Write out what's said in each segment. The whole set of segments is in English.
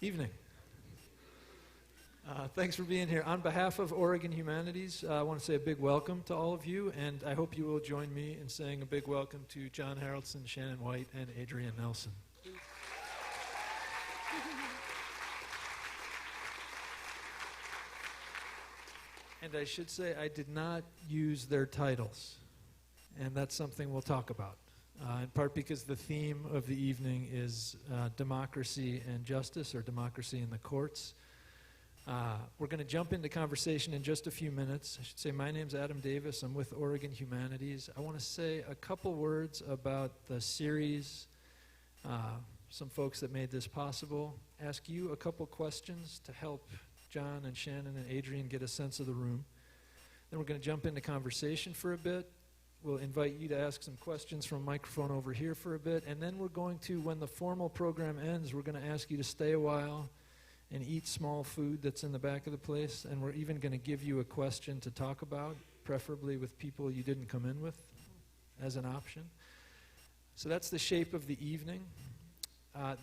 Evening. Thanks for being here. On behalf of Oregon Humanities, I want to say a big welcome to all of you, and I hope you will join me in saying a big welcome to John Haroldson, Shannon Wight, and Adrienne Nelson. And I should say I did not use their titles, and that's something we'll talk about. In part because the theme of the evening is democracy and justice, or democracy in the courts. We're going to jump into conversation in just a few minutes. I should say my name's Adam Davis. I'm with Oregon Humanities. I want to say a couple words about the series, some folks that made this possible, ask you a couple questions to help John and Shannon and Adrienne get a sense of the room. Then we're going to jump into conversation for a bit. We'll invite you to ask some questions from a microphone over here for a bit, and then we're going to, when the formal program ends, we're going to ask you to stay a while and eat small food that's in the back of the place, and we're even going to give you a question to talk about, preferably with people you didn't come in with as an option. So that's the shape of the evening.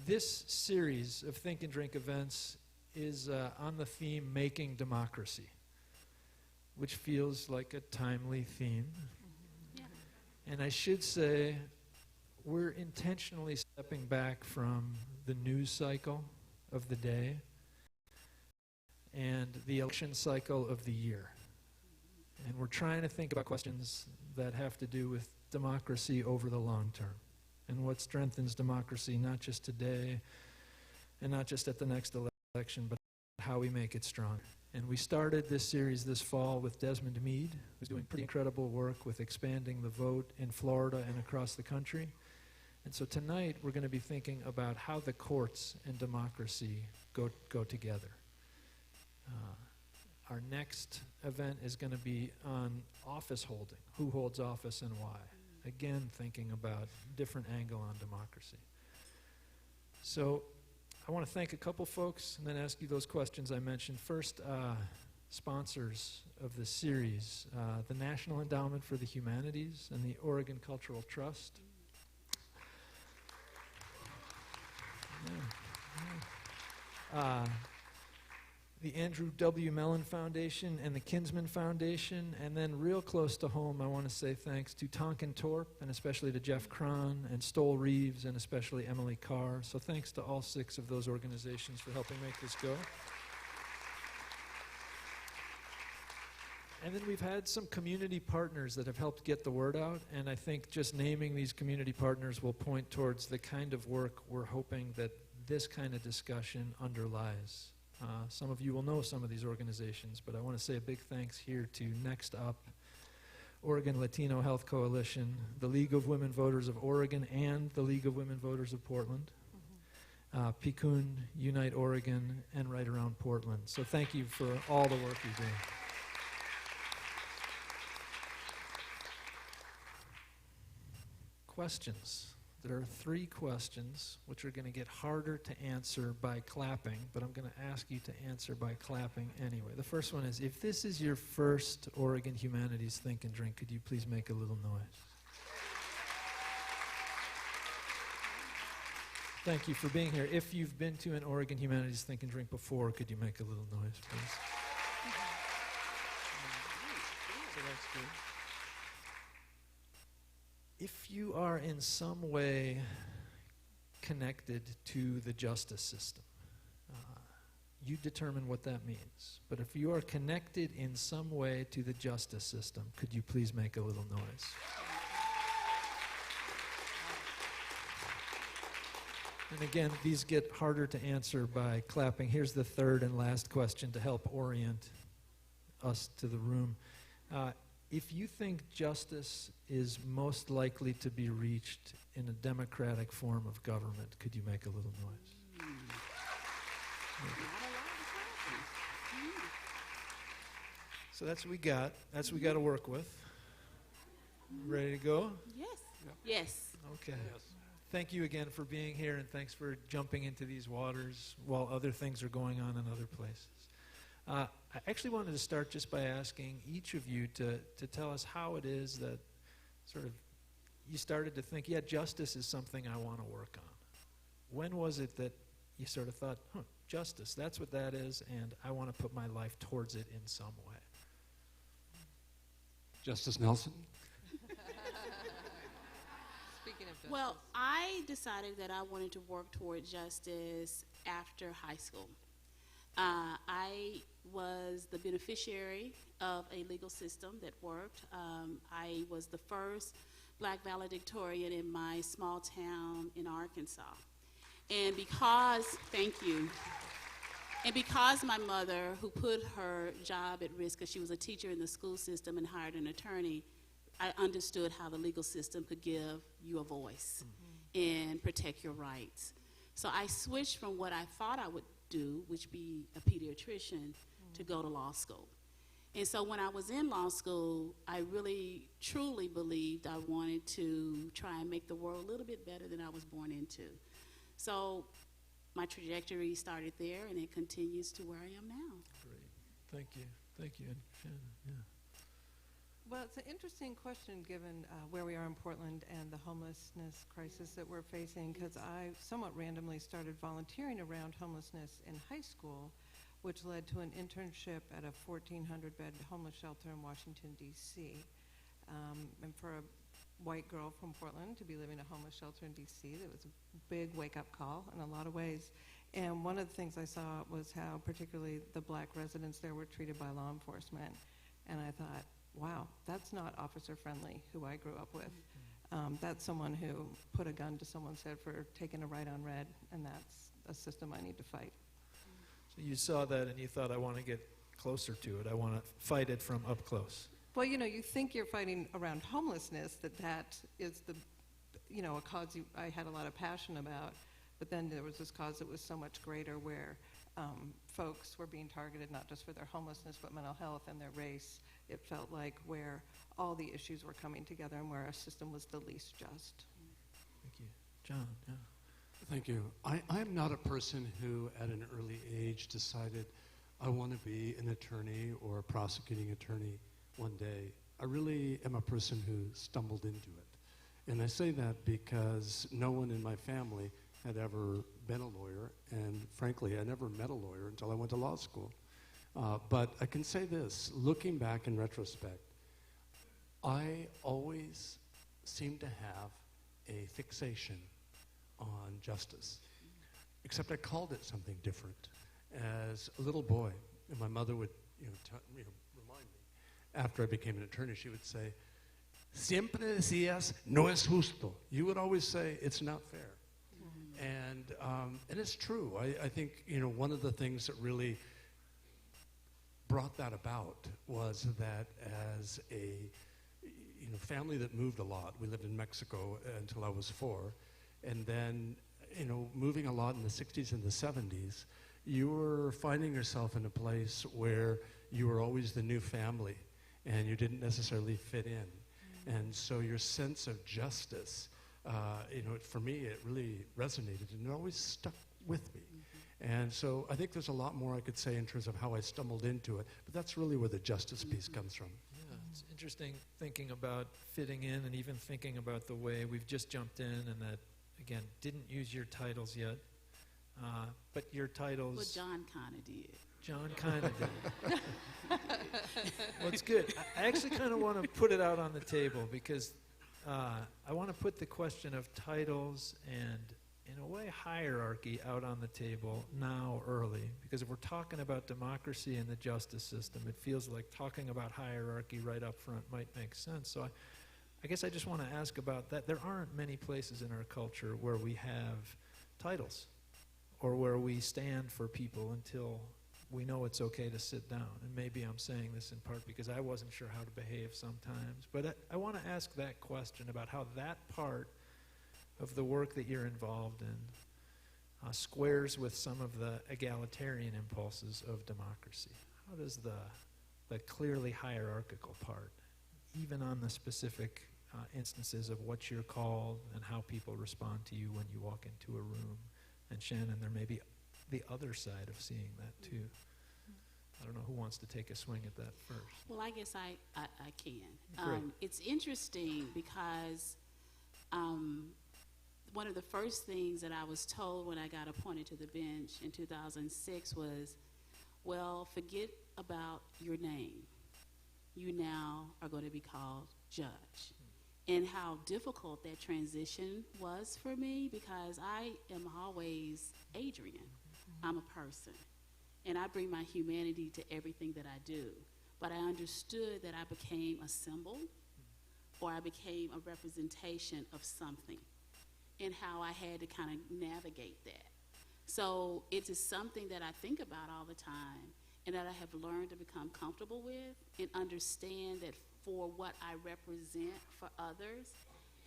This series of Think and Drink events is on the theme Making Democracy, which feels like a timely theme. And I should say, we're intentionally stepping back from the news cycle of the day and the election cycle of the year. And we're trying to think about questions that have to do with democracy over the long term and what strengthens democracy not just today and not just at the next election, but how we make it stronger. And we started this series this fall with Desmond Meade, who's doing pretty incredible work with expanding the vote in Florida and across the country. And so tonight we're going to be thinking about how the courts and democracy go together. Our next event is going to be on office holding, who holds office and why. Again, thinking about different angle on democracy. So I want to thank a couple folks and then ask you those questions I mentioned. First, sponsors of the series, the National Endowment for the Humanities and the Oregon Cultural Trust. The Andrew W. Mellon Foundation and the Kinsman Foundation, and then real close to home, I want to say thanks to Tonkin Torp, and especially to Jeff Cron, and Stoll Reeves, and especially Emily Carr. So thanks to all 6 of those organizations for helping make this go. And then we've had some community partners that have helped get the word out, and I think just naming these community partners will point towards the kind of work we're hoping that this kind of discussion underlies. Some of you will know some of these organizations, but I want to say a big thanks here to Next Up, Oregon Latino Health Coalition, the League of Women Voters of Oregon, and the League of Women Voters of Portland, PCUN, Unite Oregon, and Right Around Portland. So thank you for all the work you're doing. Questions. There are 3 questions which are going to get harder to answer by clapping, but I'm going to ask you to answer by clapping anyway. The first one is, if this is your first Oregon Humanities Think and Drink, could you please make a little noise? Thank you for being here. If you've been to an Oregon Humanities Think and Drink before, could you make a little noise, please? So that's good. If you are in some way connected to the justice system, you determine what that means. But if you are connected in some way to the justice system, could you please make a little noise? And again, these get harder to answer by clapping. Here's the third and last question to help orient us to the room. If you think justice is most likely to be reached in a democratic form of government, could you make a little noise? So that's what we got. That's what we got to work with. Ready to go? Yes. Yes. Okay. Yes. Thank you again for being here, and thanks for jumping into these waters while other things are going on in other places. I actually wanted to start just by asking each of you to tell us how it is that sort of you started to think, yeah, justice is something I want to work on. When was it that you sort of thought, justice, that's what that is, and I want to put my life towards it in some way. Justice Nelson? Speaking of justice. Well, I decided that I wanted to work toward justice after high school. I was the beneficiary of a legal system that worked. I was the first black valedictorian in my small town in Arkansas. And because, thank you, and because my mother, who put her job at risk because she was a teacher in the school system and hired an attorney, I understood how the legal system could give you a voice and protect your rights. So I switched from what I thought I would do, which be a pediatrician, to go to law school. And so when I was in law school, I really, truly believed I wanted to try and make the world a little bit better than I was born into. So my trajectory started there, and it continues to where I am now. Great. Thank you. Thank you. And Shannon, yeah. Well, it's an interesting question given where we are in Portland and the homelessness crisis that we're facing, because I somewhat randomly started volunteering around homelessness in high school, which led to an internship at a 1,400-bed homeless shelter in Washington, D.C. And for a white girl from Portland to be living in a homeless shelter in D.C., that was a big wake-up call in a lot of ways. And one of the things I saw was how particularly the black residents there were treated by law enforcement. And I thought, wow, that's not officer-friendly, who I grew up with. That's someone who put a gun to someone's head for taking a right on red, and that's a system I need to fight. So you saw that and you thought, I want to get closer to it. I want to fight it from up close. Well, you know, you think you're fighting around homelessness, that is the, you know, a cause I had a lot of passion about, but then there was this cause that was so much greater where folks were being targeted not just for their homelessness but mental health and their race. It felt like where all the issues were coming together and where our system was the least just. Thank you. John, yeah. Thank you. I'm not a person who at an early age decided I want to be an attorney or a prosecuting attorney one day. I really am a person who stumbled into it. And I say that because no one in my family had ever been a lawyer, and frankly, I never met a lawyer until I went to law school. But I can say this, looking back in retrospect, I always seem to have a fixation on justice, except I called it something different. As a little boy, and my mother would remind me, after I became an attorney, she would say, siempre decías, no es justo. You would always say, it's not fair. And it's true. I think, you know, one of the things that really brought that about was that as a family that moved a lot, we lived in Mexico until I was 4, and then, moving a lot in the 60s and the 70s, you were finding yourself in a place where you were always the new family, and you didn't necessarily fit in. And so your sense of justice, for me, it really resonated, and it always stuck with me. And so I think there's a lot more I could say in terms of how I stumbled into it, but that's really where the justice piece comes from. Yeah, it's interesting thinking about fitting in and even thinking about the way we've just jumped in and that, again, didn't use your titles yet, but your titles... Well, John kind of did. John kind of did. Well, it's good. I actually kind of want to put it out on the table because I want to put the question of titles and, in a way, hierarchy out on the table now early. Because if we're talking about democracy and the justice system, it feels like talking about hierarchy right up front might make sense. So I guess I just want to ask about that. There aren't many places in our culture where we have titles or where we stand for people until we know it's okay to sit down. And maybe I'm saying this in part because I wasn't sure how to behave sometimes. But I want to ask that question about how that part of the work that you're involved in squares with some of the egalitarian impulses of democracy. How does the clearly hierarchical part, even on the specific instances of what you're called and how people respond to you when you walk into a room? And Shannon, there may be the other side of seeing that too. I don't know who wants to take a swing at that first. Well, I guess I can. Great. It's interesting because one of the first things that I was told when I got appointed to the bench in 2006 was, well, forget about your name. You now are going to be called judge. And how difficult that transition was for me, because I am always Adrienne. I'm a person. And I bring my humanity to everything that I do. But I understood that I became a symbol, or I became a representation of something, and how I had to kind of navigate that. So it is something that I think about all the time, and that I have learned to become comfortable with, and understand that for what I represent for others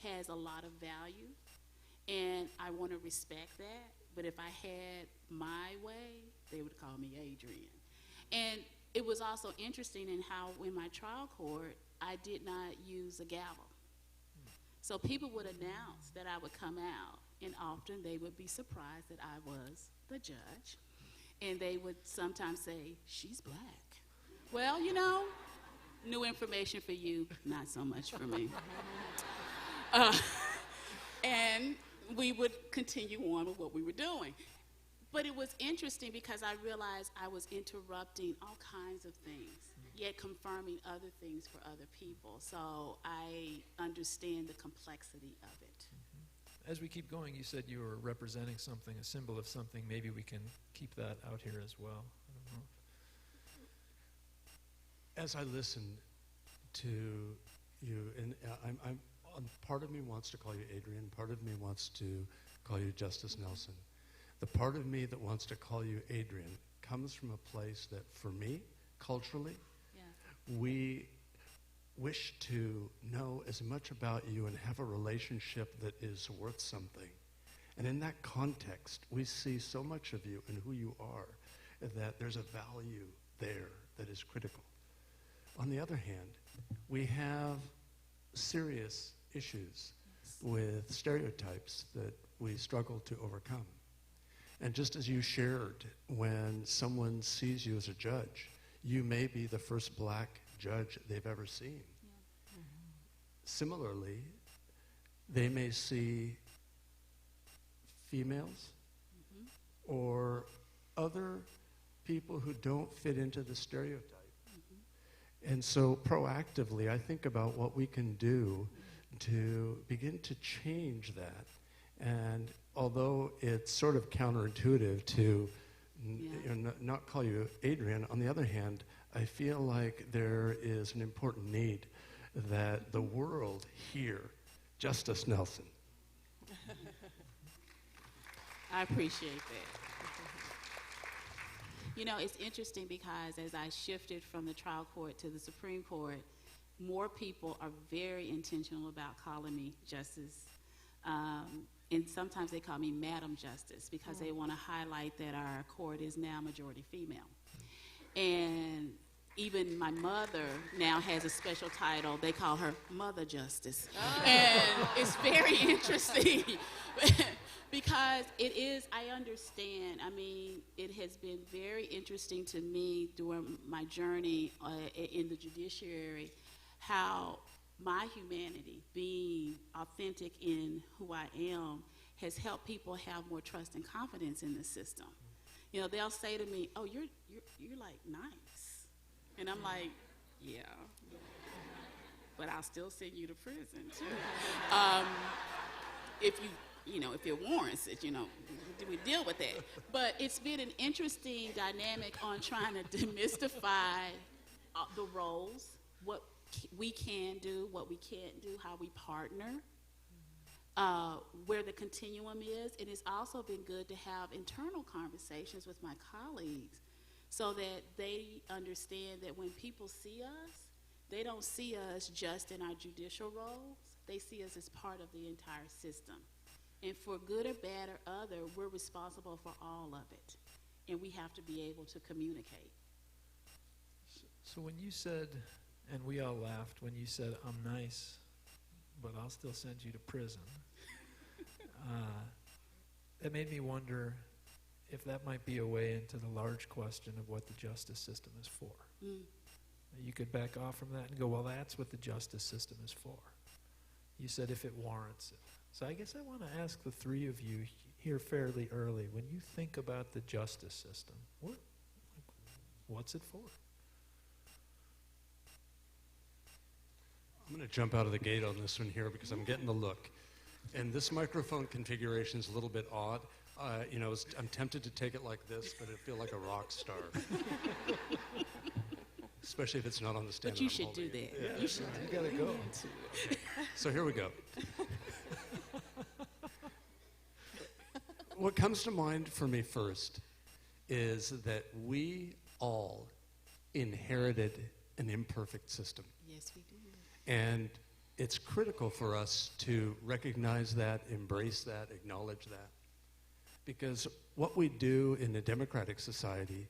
has a lot of value, and I want to respect that. But if I had my way, they would call me Adrienne. And it was also interesting in how in my trial court, I did not use a gavel. So people would announce that I would come out, and often they would be surprised that I was the judge. And they would sometimes say, she's black. Well, you know, new information for you, not so much for me. And we would continue on with what we were doing. But it was interesting because I realized I was interrupting all kinds of things, yet confirming other things for other people. So I understand the complexity of it. As we keep going, you said you were representing something, a symbol of something. Maybe we can keep that out here as well. I don't know. As I listen to you, and part of me wants to call you Adrienne, part of me wants to call you Justice Nelson. The part of me that wants to call you Adrienne comes from a place that, for me, culturally, we wish to know as much about you and have a relationship that is worth something. And in that context, we see so much of you and who you are that there's a value there that is critical. On the other hand, we have serious issues with stereotypes that we struggle to overcome. And just as you shared, when someone sees you as a judge, you may be the first black judge they've ever seen. Yeah. Mm-hmm. Similarly, they may see females or other people who don't fit into the stereotype. And so proactively, I think about what we can do to begin to change that. And although it's sort of counterintuitive to not call you Adrienne, on the other hand, I feel like there is an important need that the world hear Justice Nelson. I appreciate that. You know, it's interesting because as I shifted from the trial court to the Supreme Court, more people are very intentional about calling me Justice. And sometimes they call me Madam Justice because they want to highlight that our court is now majority female. And even my mother now has a special title. They call her Mother Justice. Oh. And it's very interesting. Because it is, I understand. I mean, it has been very interesting to me during my journey in the judiciary, how my humanity, being authentic in who I am, has helped people have more trust and confidence in the system. You know, they'll say to me, "Oh, you're like nice," and I'm like, "Yeah, but I'll still send you to prison too, if it warrants it, we deal with that." But it's been an interesting dynamic on trying to demystify the roles, what we can do, what we can't do, how we partner, where the continuum is. And it's also been good to have internal conversations with my colleagues so that they understand that when people see us, they don't see us just in our judicial roles. They see us as part of the entire system. And for good or bad or other, we're responsible for all of it. And we have to be able to communicate. So when you said, and we all laughed, when you said, "I'm nice, but I'll still send you to prison," it made me wonder if that might be a way into the large question of what the justice system is for. You could back off from that and go, well, that's what the justice system is for. You said if it warrants it. So I guess I want to ask the three of you here fairly early, when you think about the justice system, what's it for? I'm going to jump out of the gate on this one here because I'm getting the look. And this microphone configuration is a little bit odd. I'm tempted to take it like this, but I feel like a rock star. Especially if it's not on the stand. But you should do that. Yeah, You should. You gotta go. So here we go. What comes to mind for me first is that we all inherited an imperfect system. Yes, we do. And it's critical for us to recognize that, embrace that, acknowledge that. Because what we do in a democratic society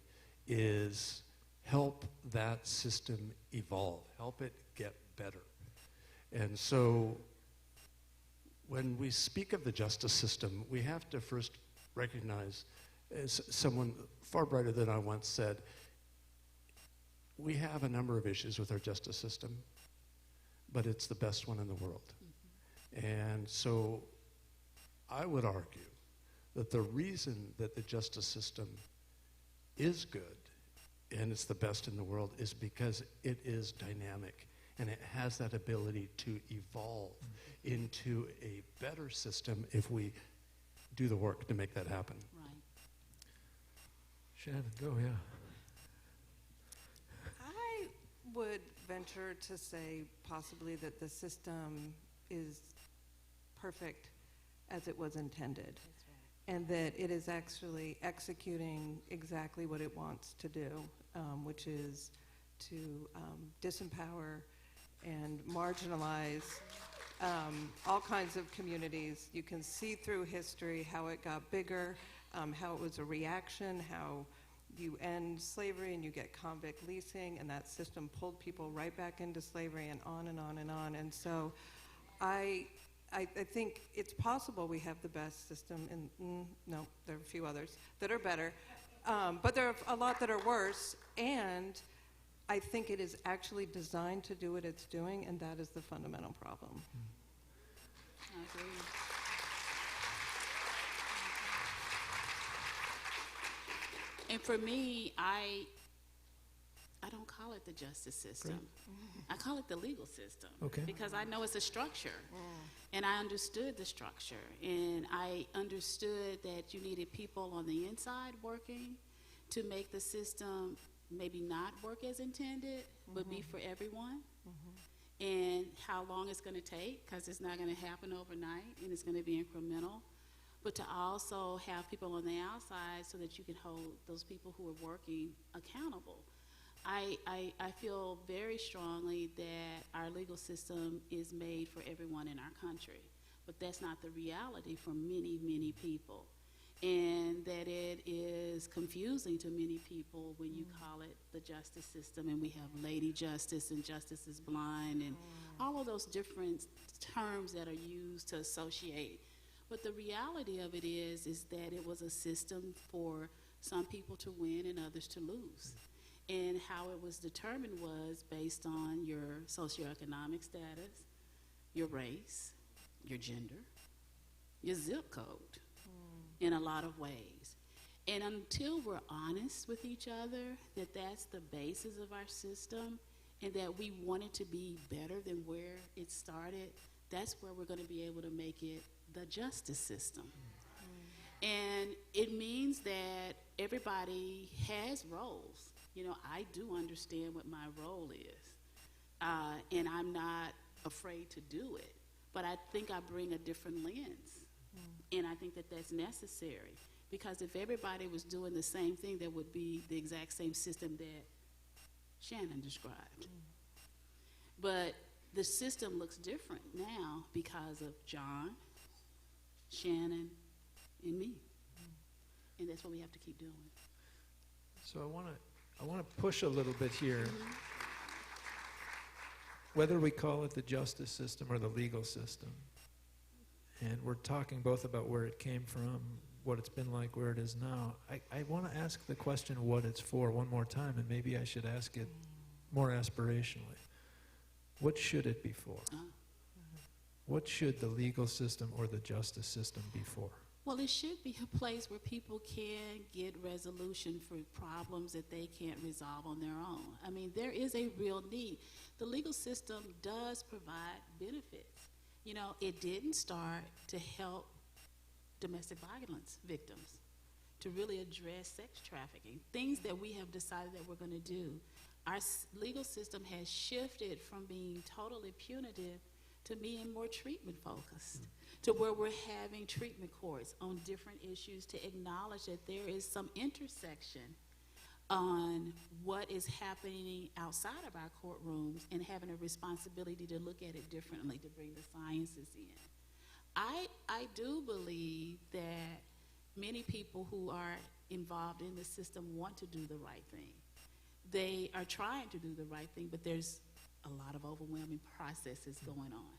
is help that system evolve, help it get better. And so when we speak of the justice system, we have to first recognize, as someone far brighter than I once said, we have a number of issues with our justice system, but it's the best one in the world. Mm-hmm. And so I would argue that the reason that the justice system is good and it's the best in the world is because it is dynamic and it has that ability to evolve into a better system if we do the work to make that happen. Right. Shannon, go, yeah. I would venture to say possibly that the system is perfect as it was intended. That's right. And that it is actually executing exactly what it wants to do, which is to disempower and marginalize all kinds of communities. You can see through history how it got bigger, how it was a reaction, how you end slavery and you get convict leasing, and that system pulled people right back into slavery and on and on and on. And so I think it's possible we have the best system, and no, there are a few others that are better, but there are a lot that are worse, and I think it is actually designed to do what it's doing, and that is the fundamental problem. I agree. And for me, I don't call it the justice system. I call it the legal system. Okay. Because I know it's a structure. And I understood the structure. And I understood that you needed people on the inside working to make the system maybe not work as intended, but be for everyone. And how long it's going to take, because it's not going to happen overnight, and it's going to be incremental. But to also have people on the outside so that you can hold those people who are working accountable. I feel very strongly that our legal system is made for everyone in our country, but that's not the reality for many, many people. And that it is confusing to many people when you call it the justice system, and we have lady justice and justice is blind and all of those different terms that are used to associate. But the reality of it is that it was a system for some people to win and others to lose. And how it was determined was based on your socioeconomic status, your race, your gender, your zip code, in a lot of ways. And until we're honest with each other, that that's the basis of our system, and that we want it to be better than where it started, that's where we're going to be able to make it the justice system. And it means that everybody has roles. You know, I do understand what my role is, and I'm not afraid to do it. But I think I bring a different lens, and I think that that's necessary. Because if everybody was doing the same thing, there would be the exact same system that Shannon described. But the system looks different now because of John, Shannon, and me. And that's what we have to keep doing. So I want to push a little bit here. Whether we call it the justice system or the legal system, and we're talking both about where it came from, what it's been like, where it is now, I want to ask the question what it's for one more time, and maybe I should ask it more aspirationally. What should it be for? What should the legal system or the justice system be for? Well, it should be a place where people can get resolution for problems that they can't resolve on their own. I mean, there is a real need. The legal system does provide benefits. You know, it didn't start to help domestic violence victims, to really address sex trafficking, things that we have decided that we're going to do. Our legal system has shifted from being totally punitive to being more treatment focused, to where we're having treatment courts on different issues to acknowledge that there is some intersection on what is happening outside of our courtrooms and having a responsibility to look at it differently, to bring the sciences in. I do believe that many people who are involved in the system want to do the right thing. They are trying to do the right thing, but there's a lot of overwhelming processes going on.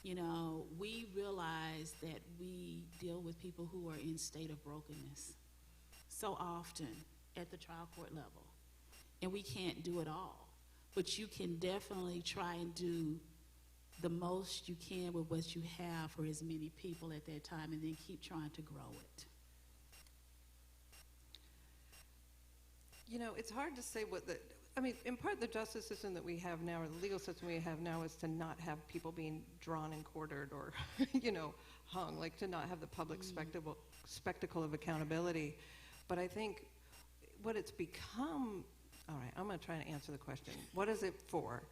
You know, we realize that we deal with people who are in state of brokenness so often at the trial court level, and we can't do it all. But you can definitely try and do the most you can with what you have for as many people at that time, and then keep trying to grow it. You know, it's hard to say I mean, in part, the justice system that we have now, or the legal system we have now, is to not have people being drawn and quartered or, you know, hung, like to not have the public spectacle of accountability. But I think what it's become, all right, I'm going to try to answer the question. What is it for?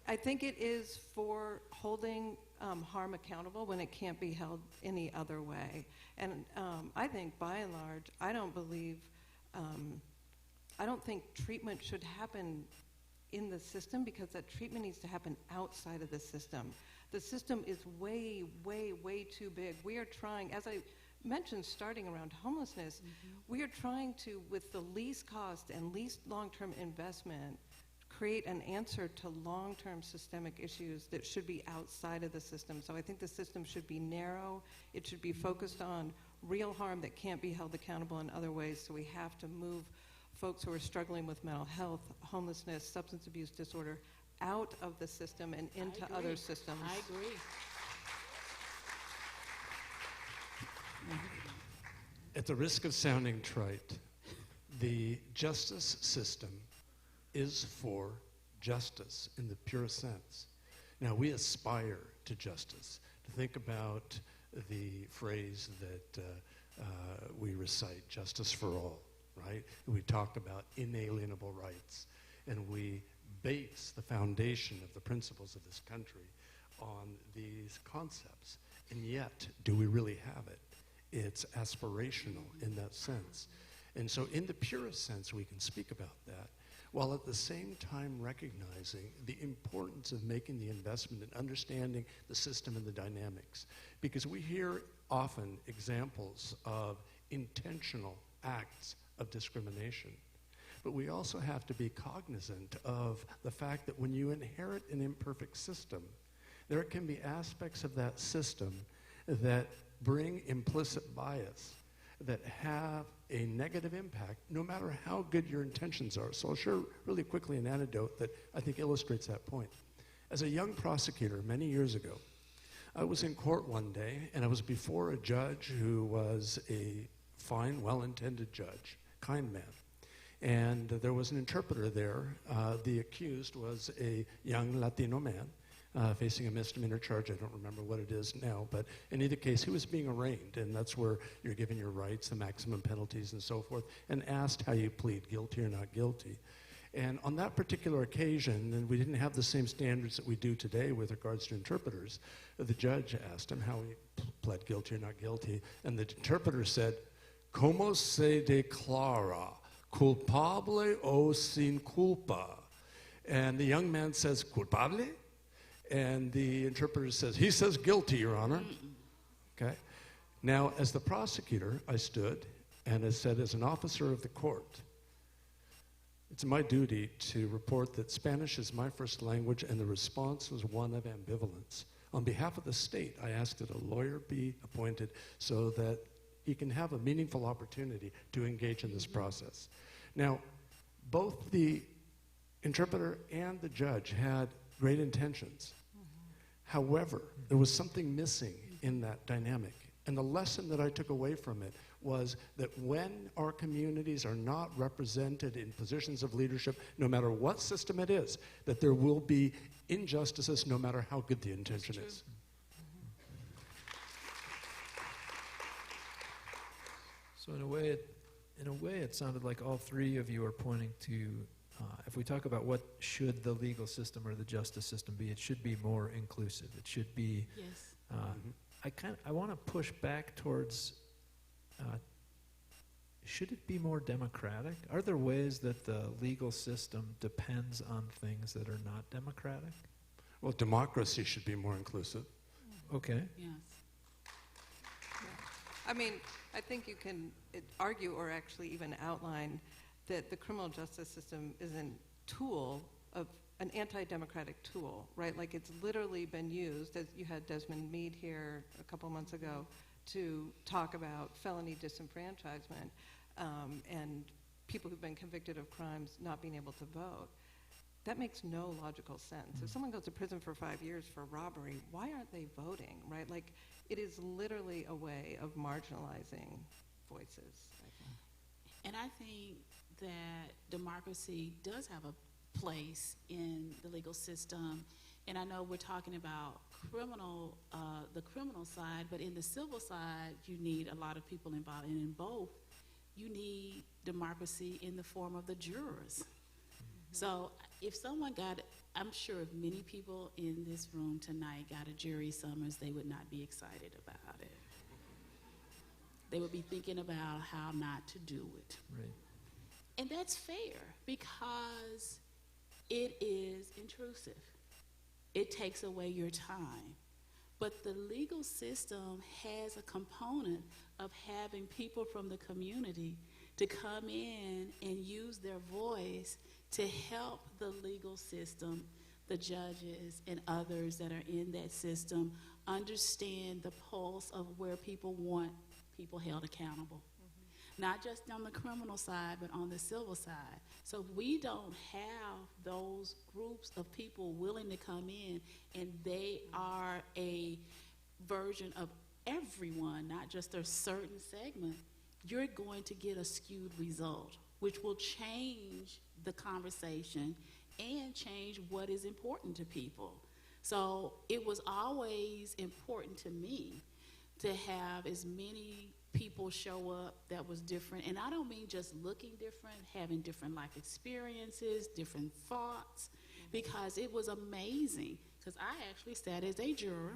I think it is for holding harm accountable when it can't be held any other way. And I think, by and large, I don't think treatment should happen in the system, because that treatment needs to happen outside of the system. The system is way, way, way too big. We are trying, as I mentioned, starting around homelessness, we are trying to, with the least cost and least long-term investment, create an answer to long-term systemic issues that should be outside of the system. So I think the system should be narrow. It should be focused on real harm that can't be held accountable in other ways. So we have to move folks who are struggling with mental health, homelessness, substance abuse disorder out of the system and into other systems. I agree. At the risk of sounding trite, the justice system is for justice in the purest sense. Now, we aspire to justice. To think about the phrase that we recite, justice for all, right? We talk about inalienable rights, and we base the foundation of the principles of this country on these concepts. And yet, do we really have it? It's aspirational in that sense. And so in the purest sense, we can speak about that, while at the same time recognizing the importance of making the investment and understanding the system and the dynamics. Because we hear often examples of intentional acts of discrimination. But we also have to be cognizant of the fact that when you inherit an imperfect system, there can be aspects of that system that bring implicit bias, that have a negative impact, no matter how good your intentions are. So I'll share really quickly an anecdote that I think illustrates that point. As a young prosecutor many years ago, I was in court one day, and I was before a judge who was a fine, well-intended judge, kind man. And there was an interpreter there. The accused was a young Latino man facing a misdemeanor charge. I don't remember what it is now, but in either case, he was being arraigned, and that's where you're given your rights, the maximum penalties, and so forth, and asked how you plead, guilty or not guilty. And on that particular occasion, and we didn't have the same standards that we do today with regards to interpreters, the judge asked him how he pled guilty or not guilty, and the interpreter said, "Como se declara, culpable o sin culpa?" And the young man says, "Culpable?" And the interpreter says, "He says guilty, Your Honor." Okay. Now, as the prosecutor, I stood and I said, as an officer of the court, it's my duty to report that Spanish is my first language, and the response was one of ambivalence. On behalf of the state, I asked that a lawyer be appointed so that he can have a meaningful opportunity to engage in this process. Now, both the interpreter and the judge had great intentions. However, there was something missing in that dynamic. And the lesson that I took away from it was that when our communities are not represented in positions of leadership, no matter what system it is, that there will be injustices no matter how good the intention is. So in a way, it sounded like all three of you are pointing to, if we talk about what should the legal system or the justice system be, it should be more inclusive. It should be. Yes. I want to push back towards. Should it be more democratic? Are there ways that the legal system depends on things that are not democratic? Well, democracy should be more inclusive. Okay. Yes. I mean, I think you can argue or actually even outline that the criminal justice system is a tool of an anti-democratic tool, right? Like it's literally been used, as you had Desmond Meade here a couple months ago, to talk about felony disenfranchisement and people who've been convicted of crimes not being able to vote. That makes no logical sense. If someone goes to prison for 5 years for robbery, why aren't they voting, right? Like, it is literally a way of marginalizing voices, I think. And I think that democracy does have a place in the legal system. And I know we're talking about the criminal side, but in the civil side, you need a lot of people involved. And in both, you need democracy in the form of the jurors. So if someone I'm sure if many people in this room tonight got a jury summons, they would not be excited about it. They would be thinking about how not to do it. Right. And that's fair because it is intrusive. It takes away your time. But the legal system has a component of having people from the community to come in and use their voice to help the legal system, the judges and others that are in that system, understand the pulse of where people want people held accountable. Not just on the criminal side, but on the civil side. So if we don't have those groups of people willing to come in, and they are a version of everyone, not just a certain segment, you're going to get a skewed result, which will change the conversation and change what is important to people. So it was always important to me to have as many people show up that was different. And I don't mean just looking different, having different life experiences, different thoughts, because it was amazing. Because I actually sat as a juror,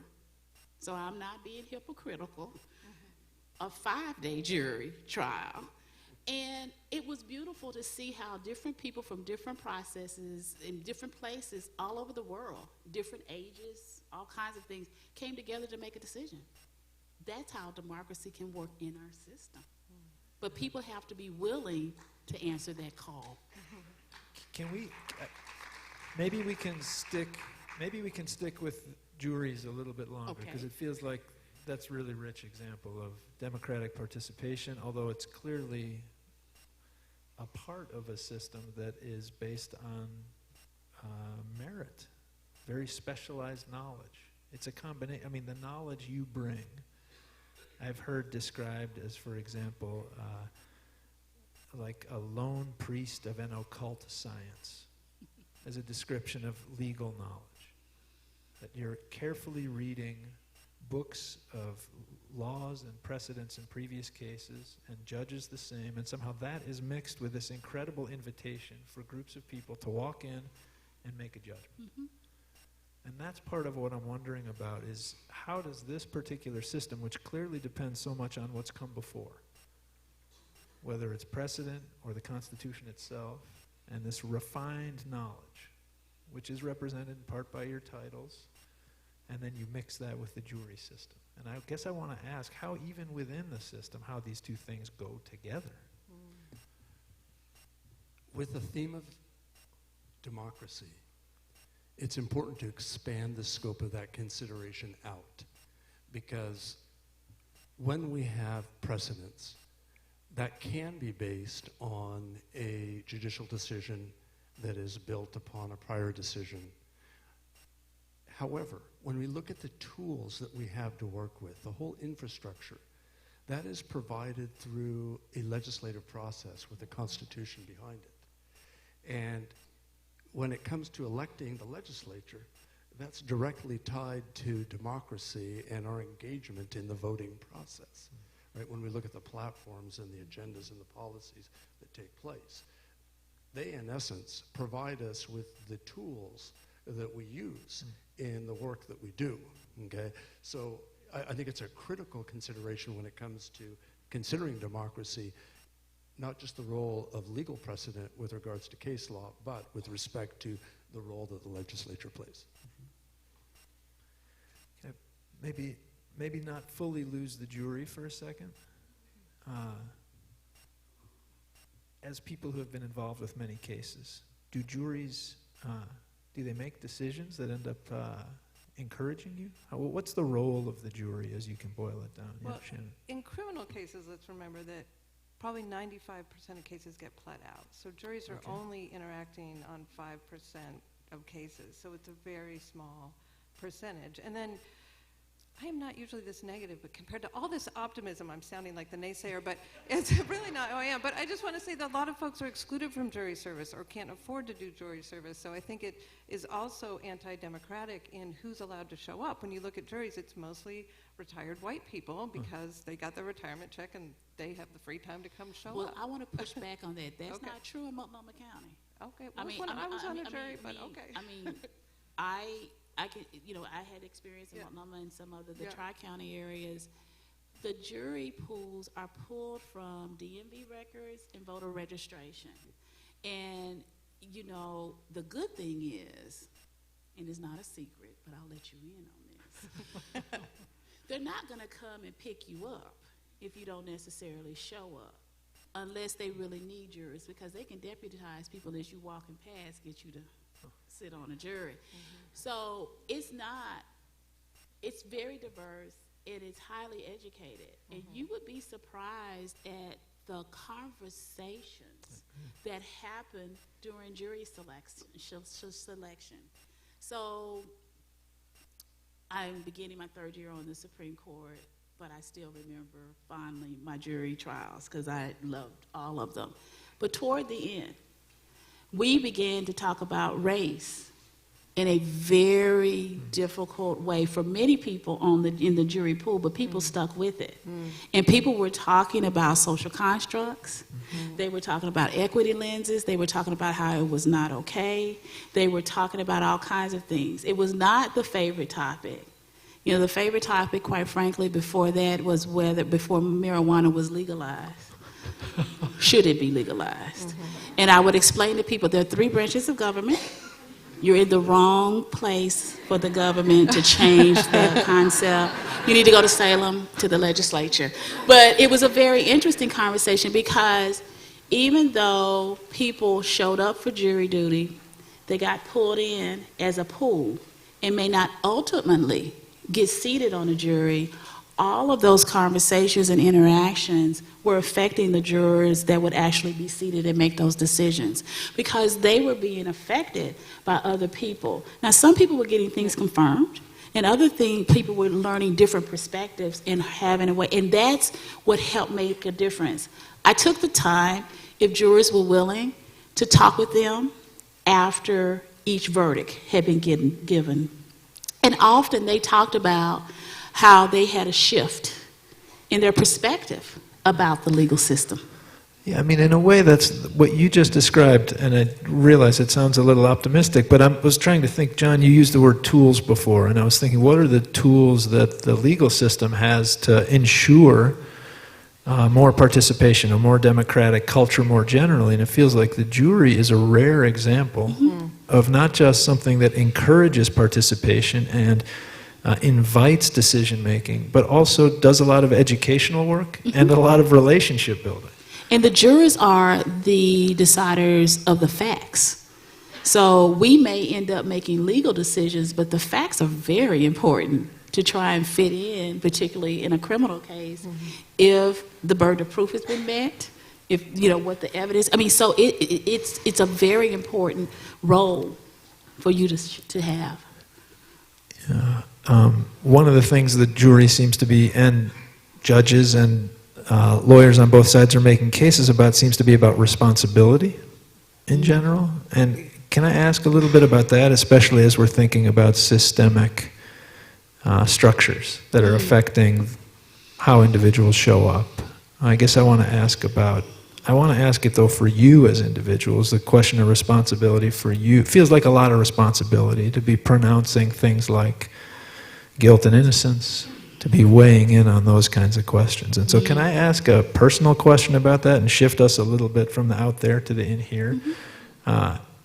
so I'm not being hypocritical, a 5-day jury trial. And it was beautiful to see how different people from different processes in different places all over the world, different ages, all kinds of things, came together to make a decision. That's how democracy can work in our system. But people have to be willing to answer that call. Can we, maybe we can stick with juries a little bit longer, because it feels like that's a really rich example of democratic participation, although it's clearly a part of a system that is based on merit, very specialized knowledge. It's a combination. I mean, the knowledge you bring, I've heard described as, for example, like a lone priest of an occult science, as a description of legal knowledge. That you're carefully reading books of laws and precedents in previous cases, and judges the same, and somehow that is mixed with this incredible invitation for groups of people to walk in and make a judgment. Mm-hmm. And that's part of what I'm wondering about, is how does this particular system, which clearly depends so much on what's come before, whether it's precedent or the Constitution itself, and this refined knowledge, which is represented in part by your titles, and then you mix that with the jury system. And I guess I want to ask how, even within the system, how these two things go together. With the theme of democracy, it's important to expand the scope of that consideration out, because when we have precedents that can be based on a judicial decision that is built upon a prior decision, However, when we look at the tools that we have to work with, the whole infrastructure, that is provided through a legislative process with a constitution behind it. And when it comes to electing the legislature, that's directly tied to democracy and our engagement in the voting process. Right? When we look at the platforms and the agendas and the policies that take place, they, in essence, provide us with the tools that we use in the work that we do, okay? So I think it's a critical consideration when it comes to considering democracy, not just the role of legal precedent with regards to case law, but with respect to the role that the legislature plays. Okay. Maybe not fully lose the jury for a second. As people who have been involved with many cases, do juries, do they make decisions that end up encouraging you? What's the role of the jury, as you can boil it down? Well, Yeah, Shannon. in criminal cases, let's remember that probably 95% of cases get pled out. So juries are only interacting on 5% of cases. So it's a very small percentage. And then I am not usually this negative, but compared to all this optimism, I'm sounding like the naysayer, but it's really not who I am. But I just want to say that a lot of folks are excluded from jury service or can't afford to do jury service. So I think it is also anti-democratic in who's allowed to show up. When you look at juries, it's mostly retired white people because they got their retirement check and they have the free time to come show up. Well, I want to push back on that. That's Okay. not true in Multnomah County. Okay, well, I was on a jury, but okay. I mean, I can, you know, I had experience in Yeah. Multnomah and some of the Yeah. Tri-County areas. The jury pools are pulled from DMV records and voter registration. And, you know, the good thing is, and it's not a secret, but I'll let you in on this, they're not going to come and pick you up if you don't necessarily show up, unless they really need jurors, because they can deputize people as you walking past, get you to sit on a jury. So it's very diverse, and it's highly educated. And you would be surprised at the conversations that happen during jury selection. So I'm beginning my third year on the Supreme Court, but I still remember fondly my jury trials because I loved all of them. But toward the end, we began to talk about race in a very difficult way for many people in the jury pool, but people stuck with it. And people were talking about social constructs. They were talking about equity lenses. They were talking about how it was not okay. They were talking about all kinds of things. It was not the favorite topic. You know, the favorite topic, quite frankly, before that was before marijuana was legalized, should it be legalized? And I would explain to people there are 3 branches of government. You're in the wrong place for the government to change that concept. You need to go to Salem, to the legislature. But it was a very interesting conversation because even though people showed up for jury duty, they got pulled in as a pool and may not ultimately get seated on a jury. All of those conversations and interactions were affecting the jurors that would actually be seated and make those decisions because they were being affected by other people. Now, some people were getting things confirmed, and other people were learning different perspectives and having a way, and that's what helped make a difference. I took the time, if jurors were willing, to talk with them after each verdict had been given. And often they talked about how they had a shift in their perspective about the legal system. Yeah, I mean, in a way, that's what you just described, and I realize it sounds a little optimistic, but I was trying to think, John, you used the word tools before, and I was thinking, what are the tools that the legal system has to ensure more participation, a more democratic culture more generally? And it feels like the jury is a rare example of not just something that encourages participation and invites decision-making, but also does a lot of educational work and a lot of relationship building. And the jurors are the deciders of the facts. So we may end up making legal decisions, but the facts are very important to try and fit in, particularly in a criminal case, if the burden of proof has been met, if, you know, what the evidence, I mean, so it's a very important role for you to have. One of the things the jury seems to be, and judges and lawyers on both sides are making cases about, seems to be about responsibility in general. And can I ask a little bit about that, especially as we're thinking about systemic structures that are affecting how individuals show up? I guess I want to ask it though for you as individuals, the question of responsibility for you. It feels like a lot of responsibility to be pronouncing things like guilt and innocence, to be weighing in on those kinds of questions. And so can I ask a personal question about that and shift us a little bit from the out there to the in here?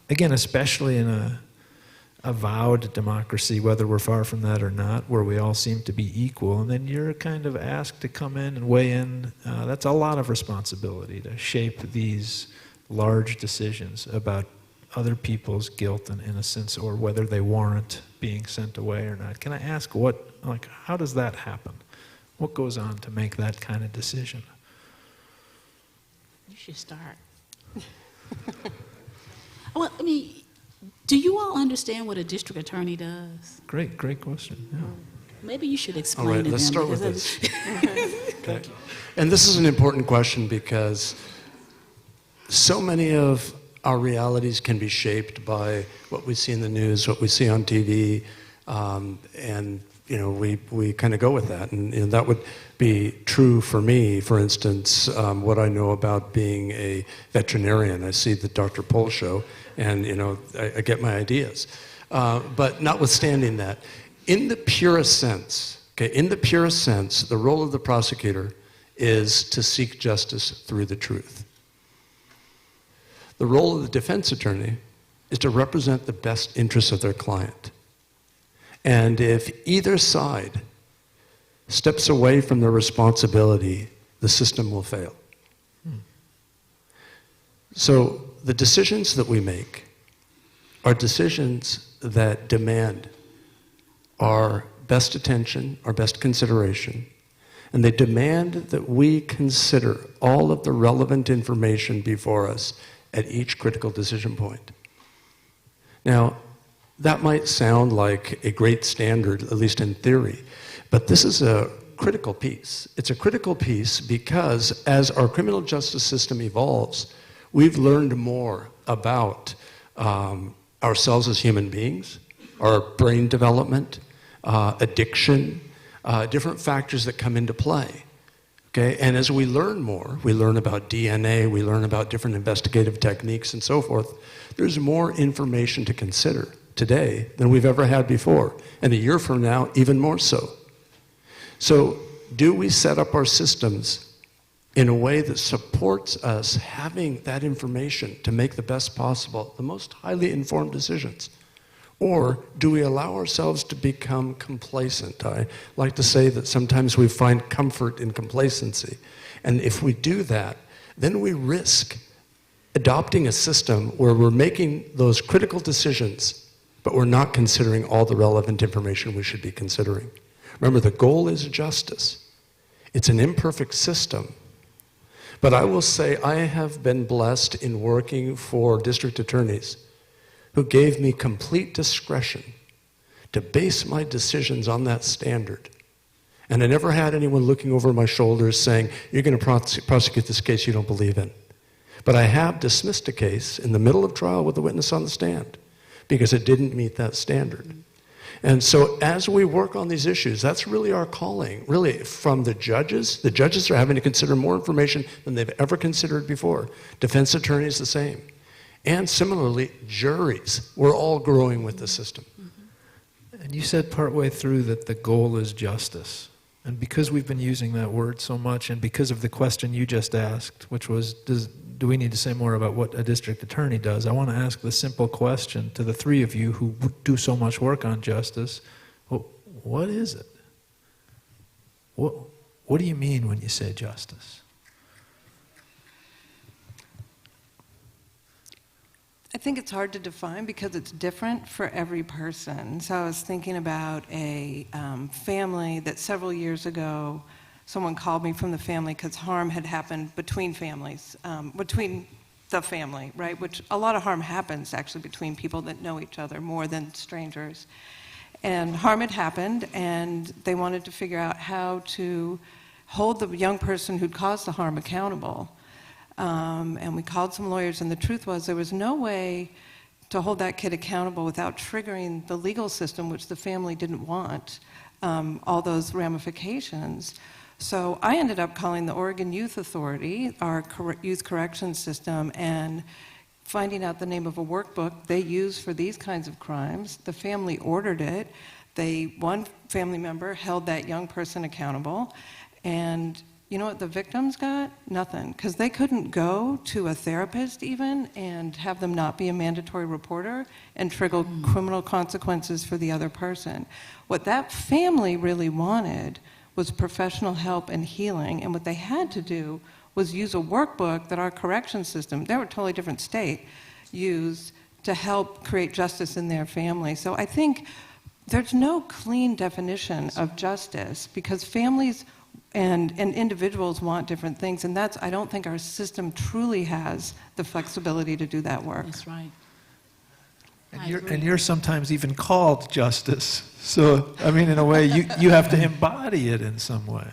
Again, especially in a avowed democracy, whether we're far from that or not, where we all seem to be equal, and then you're kind of asked to come in and weigh in. That's a lot of responsibility to shape these large decisions about other people's guilt and innocence, or whether they warrant being sent away or not. Can I ask how does that happen? What goes on to make that kind of decision? You should start. Well, I mean, do you all understand what a district attorney does? Great question. Yeah. Maybe you should explain All right, to let's them. start with because this. Okay. And this is an important question because so many of our realities can be shaped by what we see in the news, what we see on TV, and we kind of go with that. And that would be true for me, for instance, what I know about being a veterinarian. I see the Dr. Pol show, and I get my ideas. But notwithstanding that, in the purest sense, the role of the prosecutor is to seek justice through the truth. The role of the defense attorney is to represent the best interests of their client. And if either side steps away from their responsibility, the system will fail. So the decisions that we make are decisions that demand our best attention, our best consideration, and they demand that we consider all of the relevant information before us at each critical decision point. Now, that might sound like a great standard, at least in theory, but this is a critical piece. It's a critical piece because as our criminal justice system evolves, we've learned more about ourselves as human beings, our brain development, addiction, different factors that come into play. Okay? And as we learn more, we learn about DNA, we learn about different investigative techniques and so forth, there's more information to consider today than we've ever had before. And a year from now, even more so. So do we set up our systems in a way that supports us having that information to make the best possible, the most highly informed decisions? Or do we allow ourselves to become complacent? I like to say that sometimes we find comfort in complacency. And if we do that, then we risk adopting a system where we're making those critical decisions, but we're not considering all the relevant information we should be considering. Remember, the goal is justice. It's an imperfect system. But I will say I have been blessed in working for district attorneys who gave me complete discretion to base my decisions on that standard. And I never had anyone looking over my shoulders saying, you're going to prosecute this case you don't believe in. But I have dismissed a case in the middle of trial with the witness on the stand because it didn't meet that standard. And so as we work on these issues, that's really our calling, really, from the judges. The judges are having to consider more information than they've ever considered before. Defense attorneys, the same. And similarly, juries. We're all growing with the system. And you said partway through that the goal is justice. And because we've been using that word so much, and because of the question you just asked, which was, do we need to say more about what a district attorney does? I want to ask the simple question to the three of you who do so much work on justice. Well, what is it? What do you mean when you say justice? I think it's hard to define because it's different for every person. So I was thinking about a family that several years ago, someone called me from the family because harm had happened between families, between the family, right? Which a lot of harm happens actually between people that know each other more than strangers. And harm had happened, and they wanted to figure out how to hold the young person who'd caused the harm accountable. And we called some lawyers, and the truth was there was no way to hold that kid accountable without triggering the legal system, which the family didn't want, all those ramifications. So I ended up calling the Oregon Youth Authority, our youth corrections system, and finding out the name of a workbook they use for these kinds of crimes. The family ordered it. One family member held that young person accountable. And you know what the victims got? Nothing. Because they couldn't go to a therapist even and have them not be a mandatory reporter and trigger criminal consequences for the other person. What that family really wanted was professional help and healing. And what they had to do was use a workbook that our correction system, they were a totally different state, used to help create justice in their family. So I think there's no clean definition of justice because families and individuals want different things, and I don't think our system truly has the flexibility to do that work. That's right. And you're sometimes even called justice. So, I mean, in a way, you have to embody it in some way.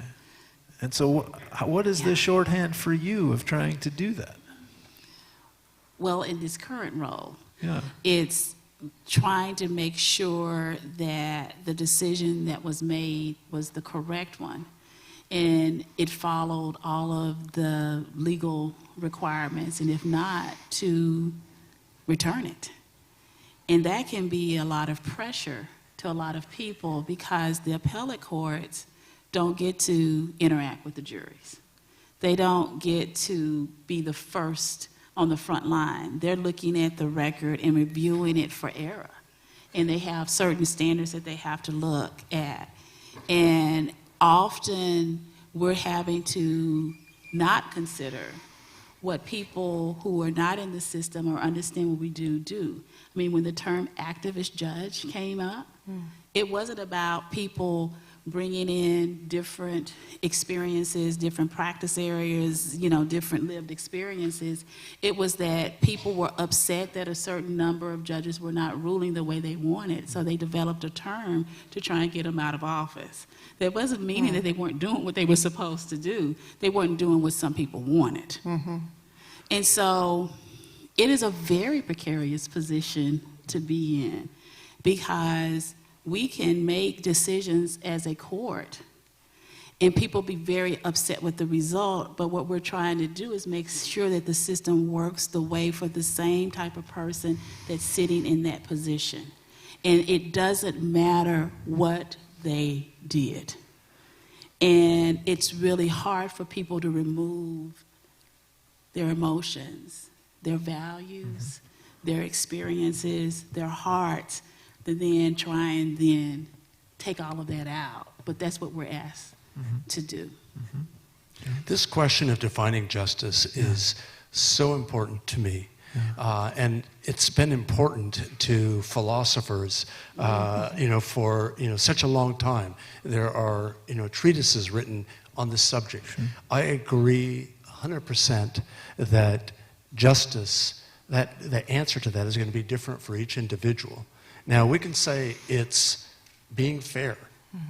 And so what is the shorthand for you of trying to do that? Well, in this current role, Yeah. it's trying to make sure that the decision that was made was the correct one. And it followed all of the legal requirements, and if not, to return it. And that can be a lot of pressure to a lot of people because the appellate courts don't get to interact with the juries. They don't get to be the first on the front line. They're looking at the record and reviewing it for error. And they have certain standards that they have to look at. And often we're having to not consider what people who are not in the system or understand what we do. I mean, when the term activist judge came up, it wasn't about people bringing in different experiences, different practice areas, different lived experiences. It was that people were upset that a certain number of judges were not ruling the way they wanted, so they developed a term to try and get them out of office. That wasn't meaning that they weren't doing what they were supposed to do. They weren't doing what some people wanted. And so it is a very precarious position to be in because we can make decisions as a court and people be very upset with the result, but what we're trying to do is make sure that the system works the way for the same type of person that's sitting in that position. And it doesn't matter what they did. And it's really hard for people to remove their emotions, their values, their experiences, their hearts, to then try and then take all of that out. But that's what we're asked to do. This question of defining justice is so important to me. And it's been important to philosophers, for such a long time. There are treatises written on this subject. I agree 100% that justice, that the answer to that is going to be different for each individual. Now we can say it's being fair,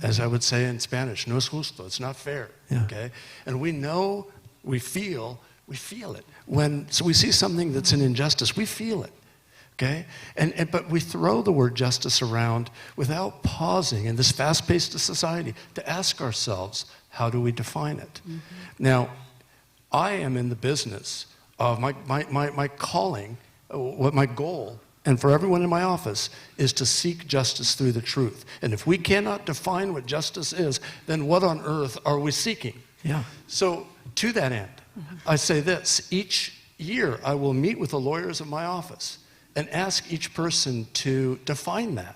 as I would say in Spanish, no es justo, it's not fair. Okay, and we know, we feel it. So we see something that's an injustice, we feel it, okay? But we throw the word justice around without pausing in this fast-paced society to ask ourselves, how do we define it? Now, I am in the business of my calling, what my goal, and for everyone in my office, is to seek justice through the truth. And if we cannot define what justice is, then what on earth are we seeking? So to that end, I say this: each year I will meet with the lawyers of my office and ask each person to define that.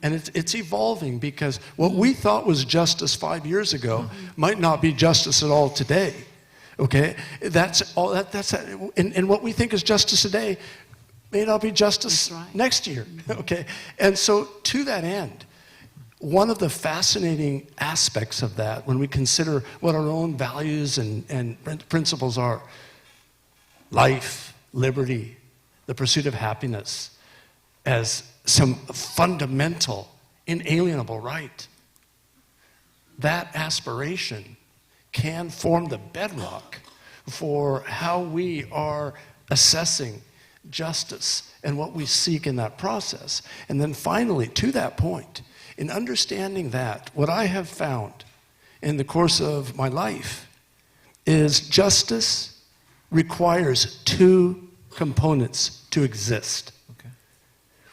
And it's evolving because what we thought was justice 5 years ago might not be justice at all today. Okay, that's all. And what we think is justice today may not be justice next year. Okay, and so to that end, one of the fascinating aspects of that, when we consider what our own values and principles are, life, liberty, the pursuit of happiness, as some fundamental inalienable right. That aspiration can form the bedrock for how we are assessing justice and what we seek in that process. And then finally, to that point, in understanding that, what I have found in the course of my life is justice requires two components to exist. Okay.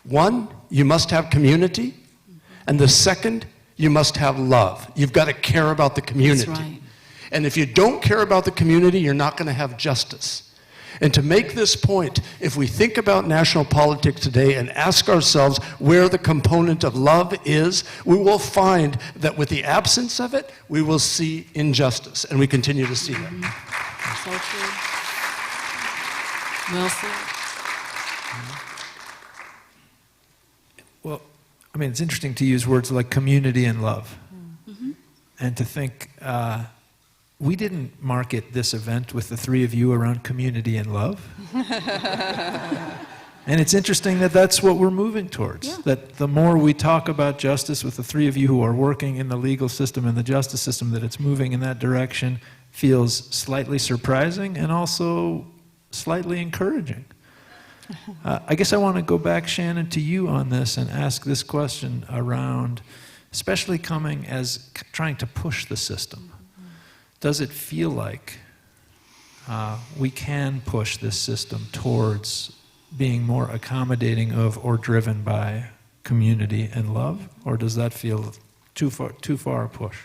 One, you must have community, and the second, you must have love. You've got to care about the community. That's right. And if you don't care about the community, you're not going to have justice. And to make this point, if we think about national politics today and ask ourselves where the component of love is, we will find that with the absence of it, we will see injustice, and we continue to see that. So true. Well said. Well, I mean, it's interesting to use words like community and love. And to think, we didn't market this event with the three of you around community and love. And it's interesting that that's what we're moving towards. Yeah. That the more we talk about justice with the three of you who are working in the legal system and the justice system, that it's moving in that direction feels slightly surprising and also slightly encouraging. I guess I want to go back, Shannon, to you on this and ask this question around, especially coming as trying to push the system. Does it feel like we can push this system towards being more accommodating of or driven by community and love, or does that feel too far a push?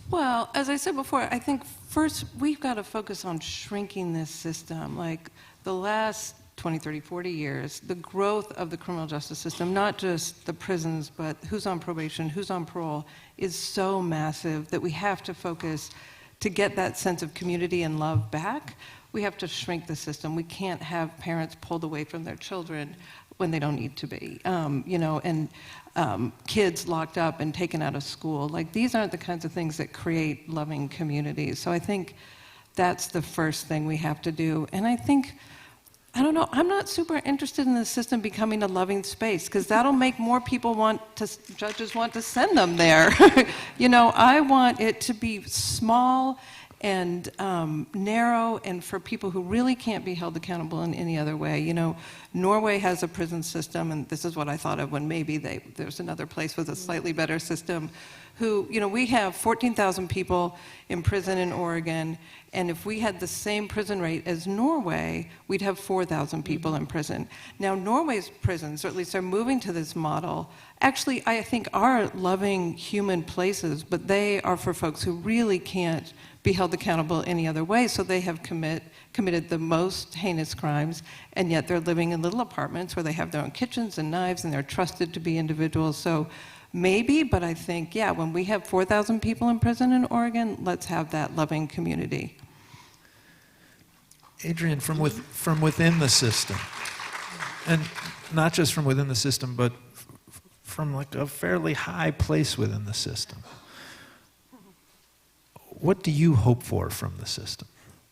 Well, as I said before, I think first we've got to focus on shrinking this system. Like the last 20, 30, 40 years, the growth of the criminal justice system, not just the prisons, but who's on probation, who's on parole, is so massive that we have to focus to get that sense of community and love back. We have to shrink the system. We can't have parents pulled away from their children when they don't need to be, and kids locked up and taken out of school. Like, these aren't the kinds of things that create loving communities. So I think that's the first thing we have to do. And I think, I don't know, I'm not super interested in the system becoming a loving space, because that'll make more people judges want to send them there. I want it to be small and narrow, and for people who really can't be held accountable in any other way. Norway has a prison system, and this is what I thought of when maybe there's another place with a slightly better system. We have 14,000 people in prison in Oregon, and if we had the same prison rate as Norway, we'd have 4,000 people in prison. Now, Norway's prisons, or at least they're moving to this model, actually, I think, are loving human places, but they are for folks who really can't be held accountable any other way, so they have committed the most heinous crimes, and yet they're living in little apartments where they have their own kitchens and knives, and they're trusted to be individuals. So maybe, but I think, yeah, when we have 4,000 people in prison in Oregon, let's have that loving community. Adrienne, from within the system, and not just from within the system, but from like a fairly high place within the system, what do you hope for from the system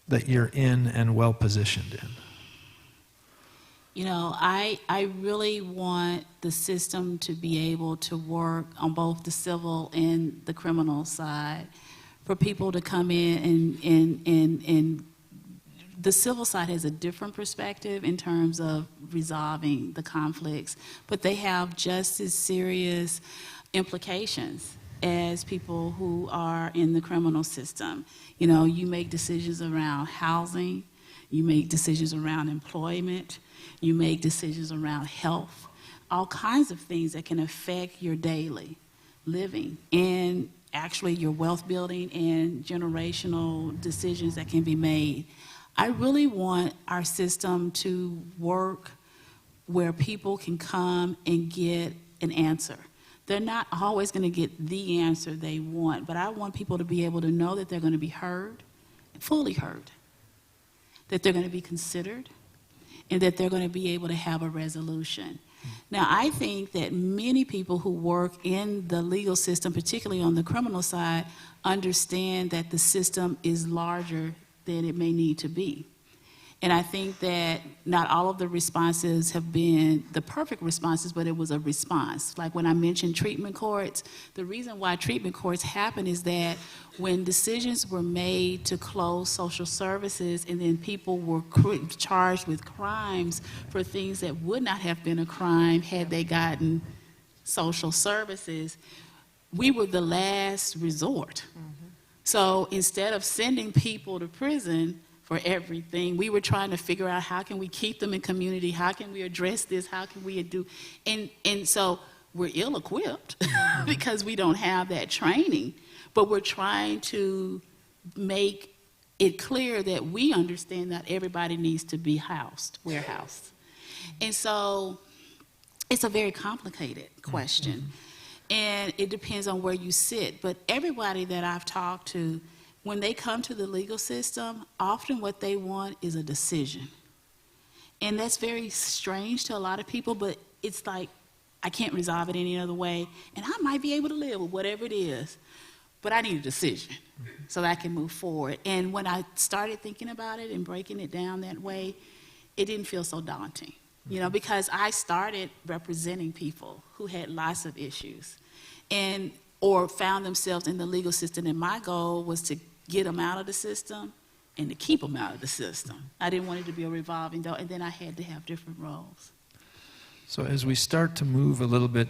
that you're in and well positioned in? I really want the system to be able to work on both the civil and the criminal side, for people to come in and the civil side has a different perspective in terms of resolving the conflicts, but they have just as serious implications as people who are in the criminal system. You make decisions around housing, you make decisions around employment, you make decisions around health, all kinds of things that can affect your daily living and actually your wealth building and generational decisions that can be made. I really want our system to work where people can come and get an answer. They're not always going to get the answer they want, but I want people to be able to know that they're going to be heard, fully heard, that they're going to be considered, and that they're going to be able to have a resolution. Now, I think that many people who work in the legal system, particularly on the criminal side, understand that the system is larger than it may need to be. And I think that not all of the responses have been the perfect responses, but it was a response. Like when I mentioned treatment courts, the reason why treatment courts happen is that when decisions were made to close social services and then people were charged with crimes for things that would not have been a crime had they gotten social services, we were the last resort. So instead of sending people to prison for everything, we were trying to figure out how can we keep them in community, how can we address this, how can we do, and so we're ill-equipped because we don't have that training, but we're trying to make it clear that we understand that everybody needs to be warehoused. And so it's a very complicated question. And it depends on where you sit. But everybody that I've talked to, when they come to the legal system, often what they want is a decision. And that's very strange to a lot of people, but it's like, I can't resolve it any other way. And I might be able to live with whatever it is, but I need a decision so that I can move forward. And when I started thinking about it and breaking it down that way, it didn't feel so daunting. You know, because I started representing people who had lots of issues or found themselves in the legal system, and my goal was to get them out of the system and to keep them out of the system. I didn't want it to be a revolving door, and then I had to have different roles. So as we start to move a little bit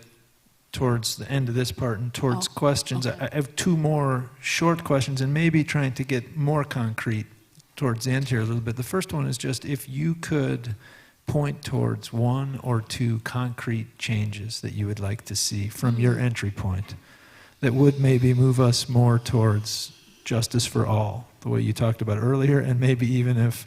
towards the end of this part and towards questions, okay. I have two more short questions and maybe trying to get more concrete towards the end here a little bit. The first one is just if you could point towards one or two concrete changes that you would like to see from your entry point that would maybe move us more towards justice for all, the way you talked about earlier, and maybe even if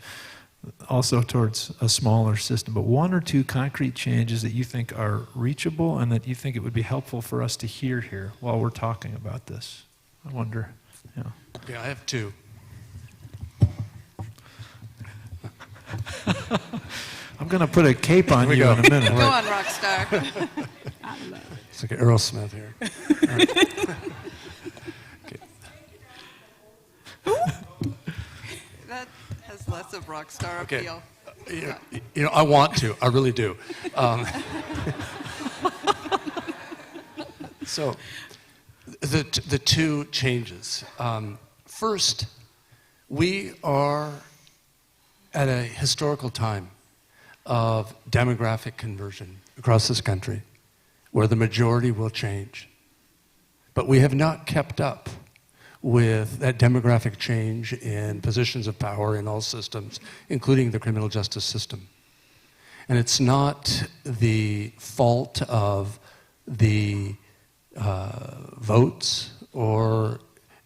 also towards a smaller system, but one or two concrete changes that you think are reachable and that you think it would be helpful for us to hear here while we're talking about this. I wonder, yeah. Yeah, I have two. I'm going to put a cape on you in a minute. Go on, rock star. It's like Aerosmith here. Right. That has less of rock star Okay. appeal. You know, I want to. I really do. So, the two changes. First, we are at a historical time of demographic conversion across this country, where the majority will change. But we have not kept up with that demographic change in positions of power in all systems, including the criminal justice system. And it's not the fault of the votes or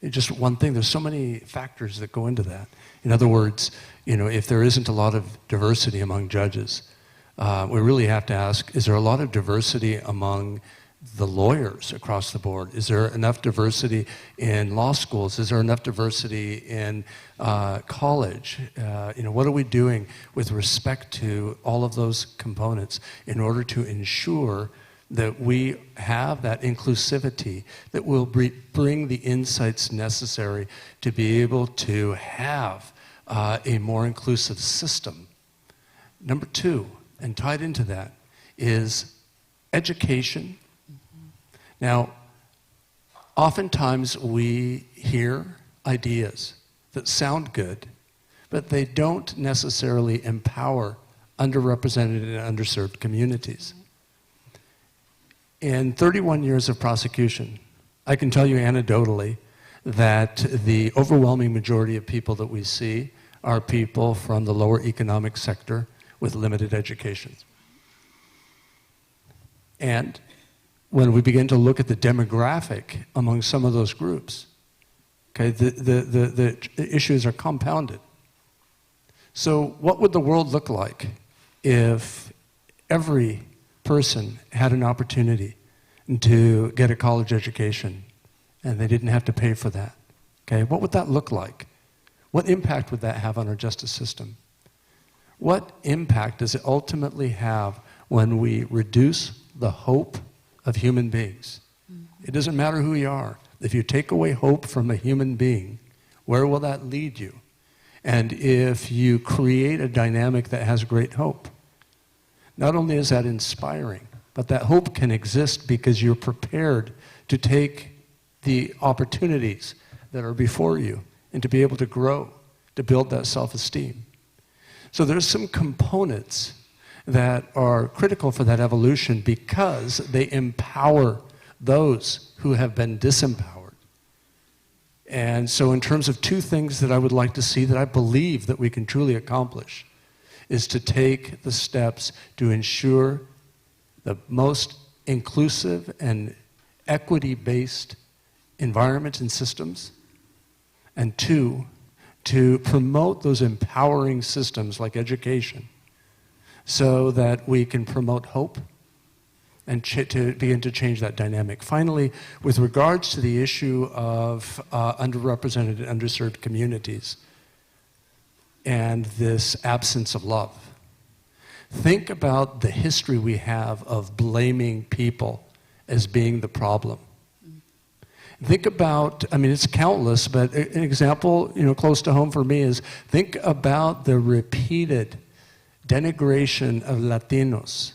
just one thing. There's so many factors that go into that. In other words, you know, if there isn't a lot of diversity among judges, we really have to ask, is there a lot of diversity among the lawyers across the board? Is there enough diversity in law schools? Is there enough diversity in college? You know, what are we doing with respect to all of those components in order to ensure that we have that inclusivity that will bring the insights necessary to be able to have a more inclusive system? Number two, and tied into that, is education. Now, oftentimes we hear ideas that sound good, but they don't necessarily empower underrepresented and underserved communities. In 31 years of prosecution, I can tell you anecdotally that the overwhelming majority of people that we see are people from the lower economic sector with limited education. And when we begin to look at the demographic among some of those groups, okay, the issues are compounded. So what would the world look like if every person had an opportunity to get a college education and they didn't have to pay for that? Okay, what would that look like? What impact would that have on our justice system? What impact does it ultimately have when we reduce the hope of human beings? It doesn't matter who you are. If you take away hope from a human being, where will that lead you? And if you create a dynamic that has great hope, not only is that inspiring, but that hope can exist because you're prepared to take the opportunities that are before you and to be able to grow, to build that self-esteem. So there's some components that are critical for that evolution because they empower those who have been disempowered. And so in terms of two things that I would like to see that I believe that we can truly accomplish is to take the steps to ensure the most inclusive and equity-based environments and systems, and two, to promote those empowering systems like education so that we can promote hope and to begin to change that dynamic. Finally, with regards to the issue of underrepresented and underserved communities and this absence of love, think about the history we have of blaming people as being the problem. Think about, I mean, it's countless, but an example, close to home for me is think about the repeated denigration of Latinos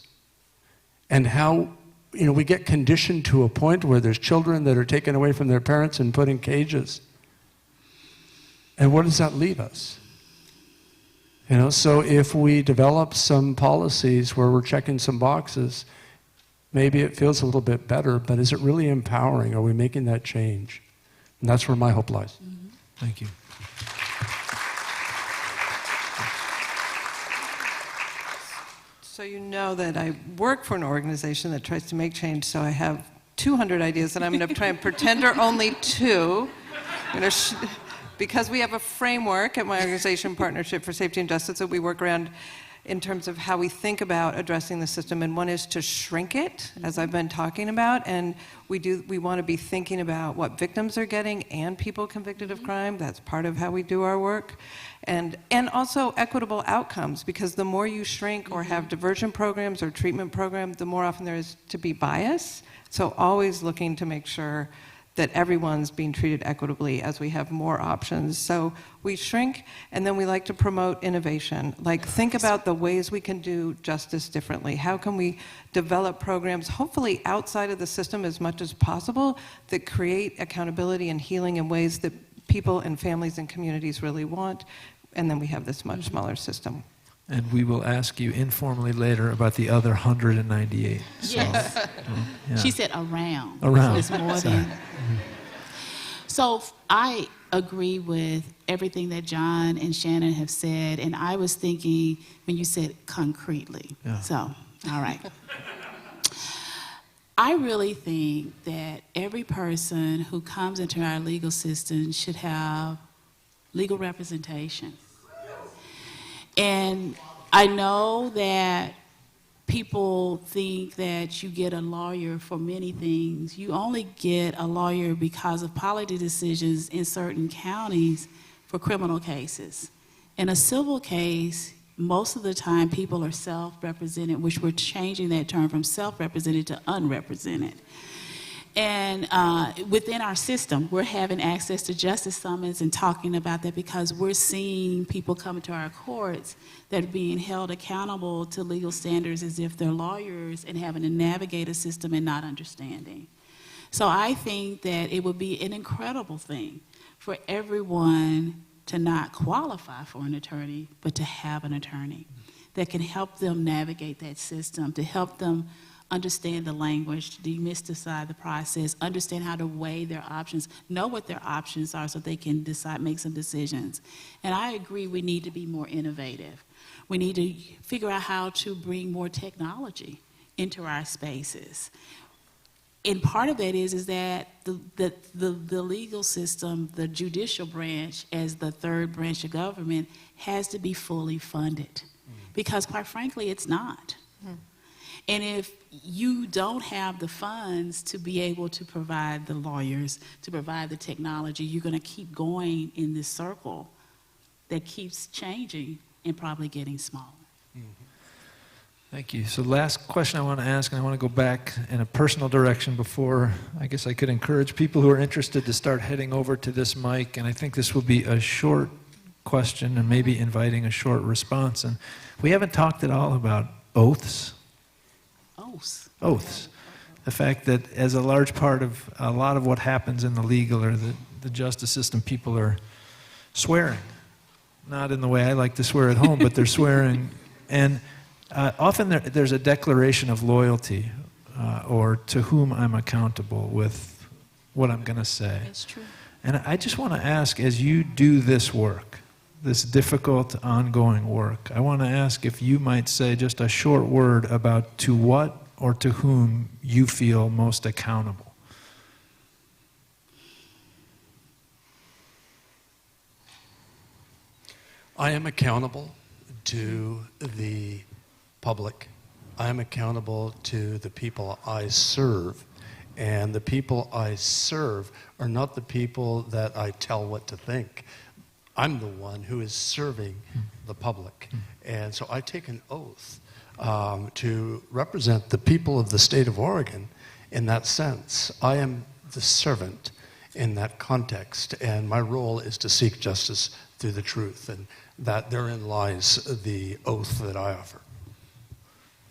and how, we get conditioned to a point where there's children that are taken away from their parents and put in cages. And where does that leave us? So if we develop some policies where we're checking some boxes, maybe it feels a little bit better, but is it really empowering? Are we making that change? And that's where my hope lies. Mm-hmm. Thank you. So you know that I work for an organization that tries to make change, so I have 200 ideas that I'm going to try and pretend are only two. Because we have a framework at my organization, Partnership for Safety and Justice, that we work around in terms of how we think about addressing the system, and one is to shrink it, as I've been talking about, and we want to be thinking about what victims are getting and people convicted of crime. That's part of how we do our work. And also equitable outcomes, because the more you shrink or have diversion programs or treatment programs, the more often there is to be bias. So always looking to make sure that everyone's being treated equitably as we have more options. So we shrink, and then we like to promote innovation. Like, think about the ways we can do justice differently. How can we develop programs, hopefully outside of the system as much as possible, that create accountability and healing in ways that people and families and communities really want? And then we have this much smaller system. And we will ask you informally later about the other 198. So, Yes. yeah. She said around. Around. It's more Sorry. than. So I agree with everything that John and Shannon have said, and I was thinking when you said concretely. Yeah. So, all right. I really think that every person who comes into our legal system should have legal representation. And I know that people think that you get a lawyer for many things. You only get a lawyer because of policy decisions in certain counties for criminal cases. In a civil case, most of the time people are self-represented, which we're changing that term from self-represented to unrepresented. And within our system, we're having access to justice summons and talking about that because we're seeing people come to our courts that are being held accountable to legal standards as if they're lawyers and having to navigate a system and not understanding. So I think that it would be an incredible thing for everyone to not qualify for an attorney, but to have an attorney that can help them navigate that system, to help them understand the language, to demystify the process, understand how to weigh their options, know what their options are so they can decide, make some decisions. And I agree we need to be more innovative. We need to figure out how to bring more technology into our spaces. And part of that is that the legal system, the judicial branch as the third branch of government has to be fully funded. Because quite frankly, it's not. And if you don't have the funds to be able to provide the lawyers, to provide the technology, you're going to keep going in this circle that keeps changing and probably getting smaller. Thank you. So last question I want to ask, and I want to go back in a personal direction before I guess I could encourage people who are interested to start heading over to this mic, and I think this will be a short question and maybe inviting a short response. And we haven't talked at all about oaths. Oaths. The fact that as a large part of a lot of what happens in the legal or the justice system, people are swearing. Not in the way I like to swear at home, but they're swearing. And often there's a declaration of loyalty or to whom I'm accountable with what I'm going to say. That's true. And I just want to ask, as you do this work, this difficult, ongoing work, I want to ask if you might say just a short word about to what or to whom you feel most accountable. I am accountable to the public. I am accountable to the people I serve. And the people I serve are not the people that I tell what to think. I'm the one who is serving the public. And so I take an oath to represent the people of the state of Oregon in that sense. I am the servant in that context, and my role is to seek justice through the truth, and that therein lies the oath that I offer.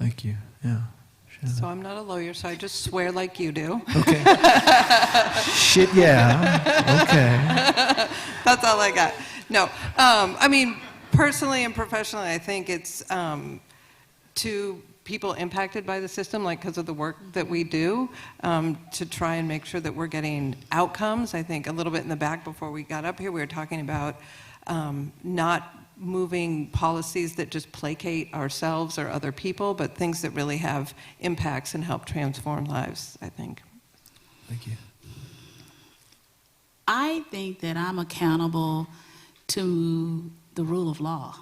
Thank you. Yeah. Shannon. So I'm not a lawyer, so I just swear like you do. Okay. Shit, yeah. Okay. That's all I got. No, I mean, personally and professionally, I think it's to people impacted by the system, like because of the work that we do, to try and make sure that we're getting outcomes. I think a little bit in the back before we got up here, we were talking about not moving policies that just placate ourselves or other people, but things that really have impacts and help transform lives, I think. Thank you. I think that I'm accountable to the rule of law.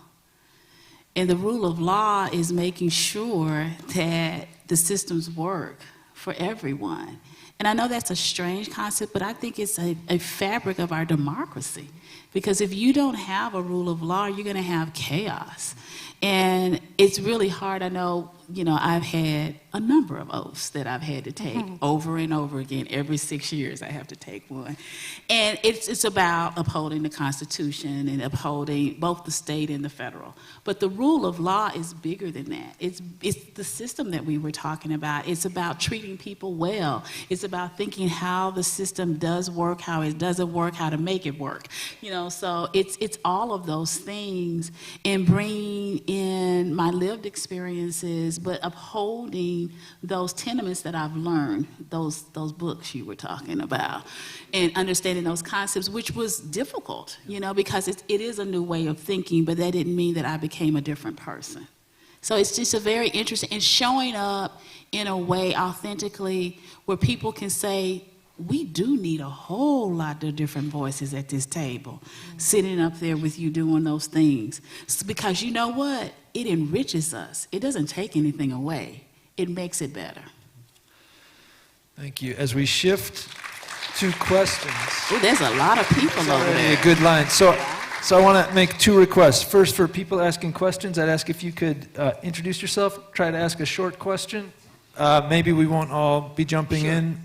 And the rule of law is making sure that the systems work for everyone. And I know that's a strange concept, but I think it's a fabric of our democracy. Because if you don't have a rule of law, you're going to have chaos. And it's really hard. I know, I've had a number of oaths that I've had to take over and over again. Every 6 years I have to take one. And it's about upholding the Constitution and upholding both the state and the federal. But the rule of law is bigger than that. It's the system that we were talking about. It's about treating people well. It's about thinking how the system does work, how it doesn't work, how to make it work. So it's all of those things, and bringing in my lived experiences, but upholding those tenements that I've learned, those books you were talking about, and understanding those concepts, which was difficult, because it is a new way of thinking, but that didn't mean that I became a different person. So it's just a very interesting, and showing up in a way authentically where people can say, we do need a whole lot of different voices at this table, sitting up there with you doing those things. Because you know what? It enriches us. It doesn't take anything away. It makes it better. Thank you. As we shift to questions. Oh, there's a lot of people over there. A good line. So I want to make two requests. First, for people asking questions, I'd ask if you could introduce yourself, try to ask a short question. Maybe we won't all be jumping in.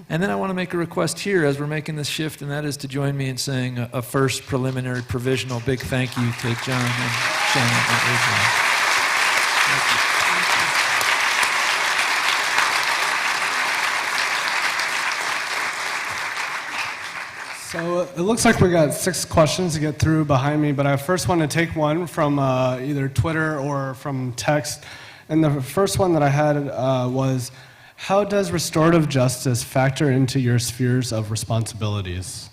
And then I want to make a request here as we're making this shift, and that is to join me in saying a first preliminary provisional big thank you to John and Shannon and Adrienne. So it looks like we got 6 questions to get through behind me, but I first want to take one from either Twitter or from text. And the first one that I had was, how does restorative justice factor into your spheres of responsibilities?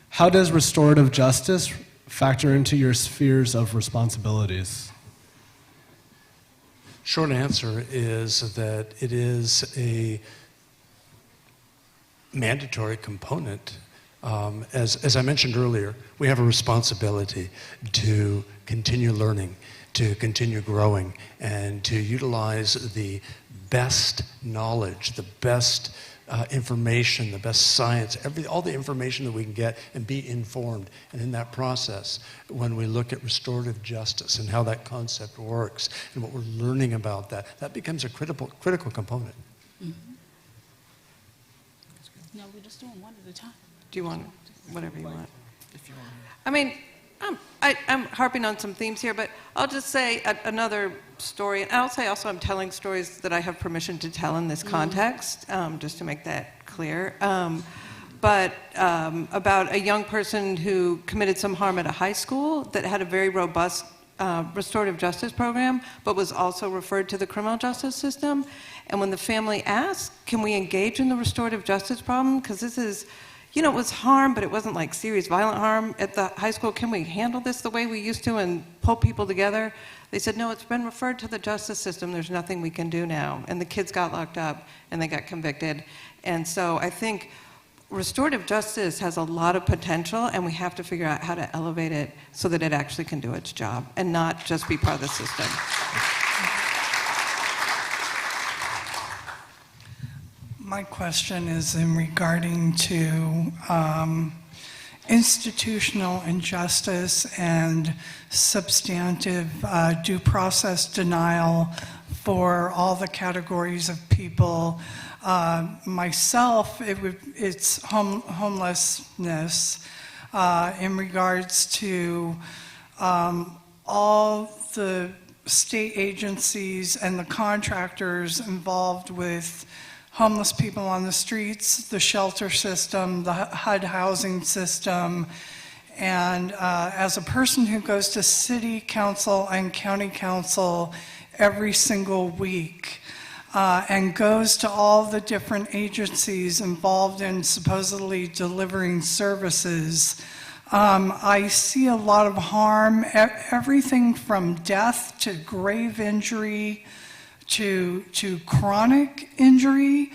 How does restorative justice factor into your spheres of responsibilities? Short answer is that it is a mandatory component. As I mentioned earlier, we have a responsibility to continue learning, to continue growing, and to utilize the best knowledge, the best information, the best science, all the information that we can get, and be informed. And in that process, when we look at restorative justice and how that concept works and what we're learning about that, that becomes a critical component. Mm-hmm. No, we're just doing one at a time. Do you want whatever you want? if you want. I mean, I'm harping on some themes here, but I'll just say another story. And I'll say also I'm telling stories that I have permission to tell in this context, just to make that clear. But about a young person who committed some harm at a high school that had a very robust restorative justice program, but was also referred to the criminal justice system. And when the family asked, can we engage in the restorative justice problem? Because this is, you know, it was harm, but it wasn't like serious violent harm at the high school. Can we handle this the way we used to and pull people together? They said, no, it's been referred to the justice system. There's nothing we can do now. And the kids got locked up and they got convicted. And so I think restorative justice has a lot of potential, and we have to figure out how to elevate it so that it actually can do its job and not just be part of the system. My question is in regarding to institutional injustice and substantive due process denial for all the categories of people. Myself, it's homelessness in regards to all the state agencies and the contractors involved with homeless people on the streets, the shelter system, the HUD housing system. And as a person who goes to city council and county council every single week, and goes to all the different agencies involved in supposedly delivering services, I see a lot of harm, everything from death to grave injury to chronic injury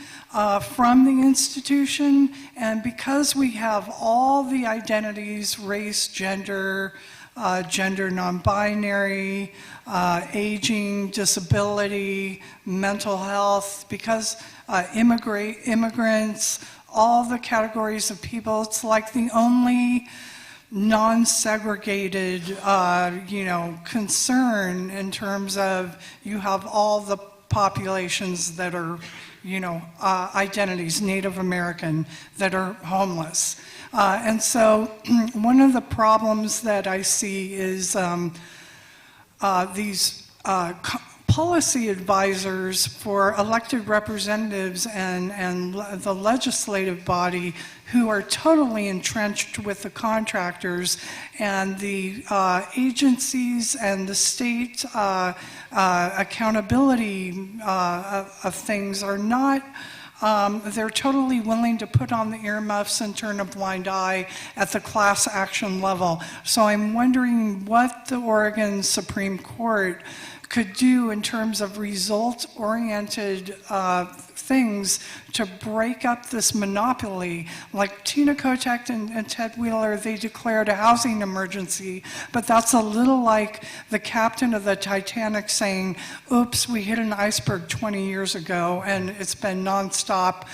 from the institution. And because we have all the identities, race, gender, gender non-binary, aging, disability, mental health, because immigrants, all the categories of people, it's like the only non-segregated, concern in terms of you have all the populations that are, identities, Native American, that are homeless. And so one of the problems that I see is these policy advisors for elected representatives and the legislative body who are totally entrenched with the contractors, and the agencies and the state accountability of things are not. They're totally willing to put on the earmuffs and turn a blind eye at the class action level. So I'm wondering what the Oregon Supreme Court could do in terms of result-oriented things to break up this monopoly. Like Tina Kotek and Ted Wheeler, they declared a housing emergency, but that's a little like the captain of the Titanic saying, oops, we hit an iceberg 20 years ago and it's been nonstop,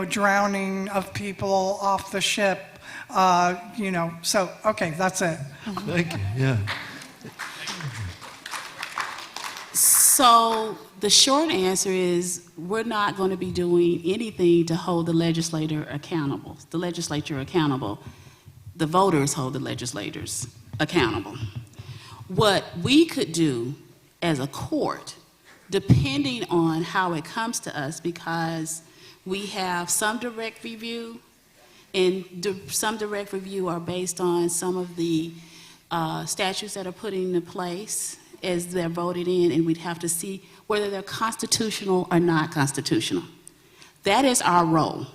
drowning of people off the ship, so, okay, that's it. Thank you, yeah. So the short answer is we're not going to be doing anything to hold the legislature accountable. The voters hold the legislators accountable. What we could do as a court, depending on how it comes to us, because we have some direct review, and some direct review are based on some of the statutes that are put into place as they're voted in, and we'd have to see whether they're constitutional or not constitutional. That is our role.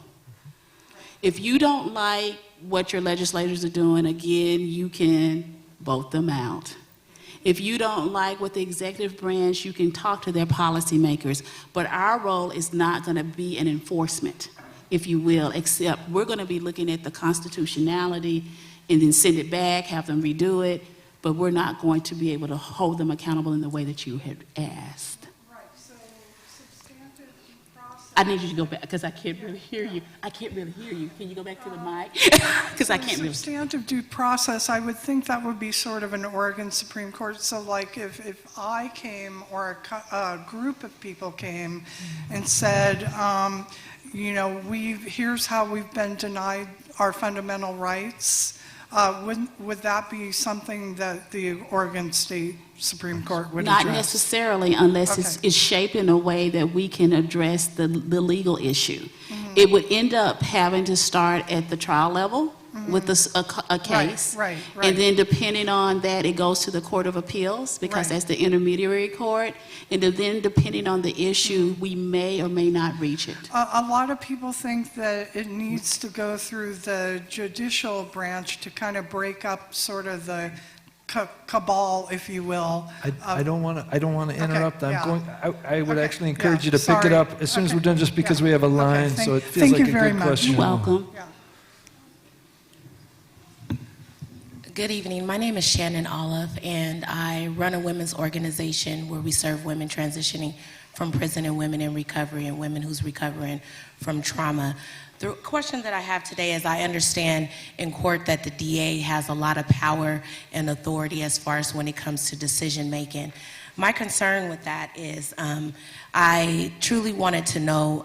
If you don't like what your legislators are doing, again, you can vote them out. If you don't like what the executive branch, you can talk to their policymakers, but our role is not going to be an enforcement, if you will, except we're going to be looking at the constitutionality and then send it back, have them redo it, but we're not going to be able to hold them accountable in the way that you had asked. Right, so substantive due process. I need you to go back, because I can't really hear you. Can you go back to the mic? Because I can't really. Substantive due process, I would think that would be sort of an Oregon Supreme Court. So like if I came or a group of people came and said, here's how we've been denied our fundamental rights. Would that be something that the Oregon State Supreme Court would Not address? necessarily, unless it's shaped in a way that we can address the legal issue. It would end up having to start at the trial level with a case. Right. And then depending on that, it goes to the Court of Appeals, because Right. that's the intermediary court. And then depending on the issue, we may or may not reach it. A lot of people think that it needs to go through the judicial branch to kind of break up sort of the cabal, if you will. I don't want to interrupt. yeah. I would Okay, actually encourage yeah, you to pick it sorry. up as soon as we're done, just because we have a Okay, line, thank- so it feels thank like you a very good much. question. You're welcome. Yeah. Good evening. My name is Shannon Olive, and I run a women's organization where we serve women transitioning from prison and women in recovery and women who's recovering from trauma. The question that I have today is, I understand in court that the DA has a lot of power and authority as far as when it comes to decision making. My concern with that is I truly wanted to know,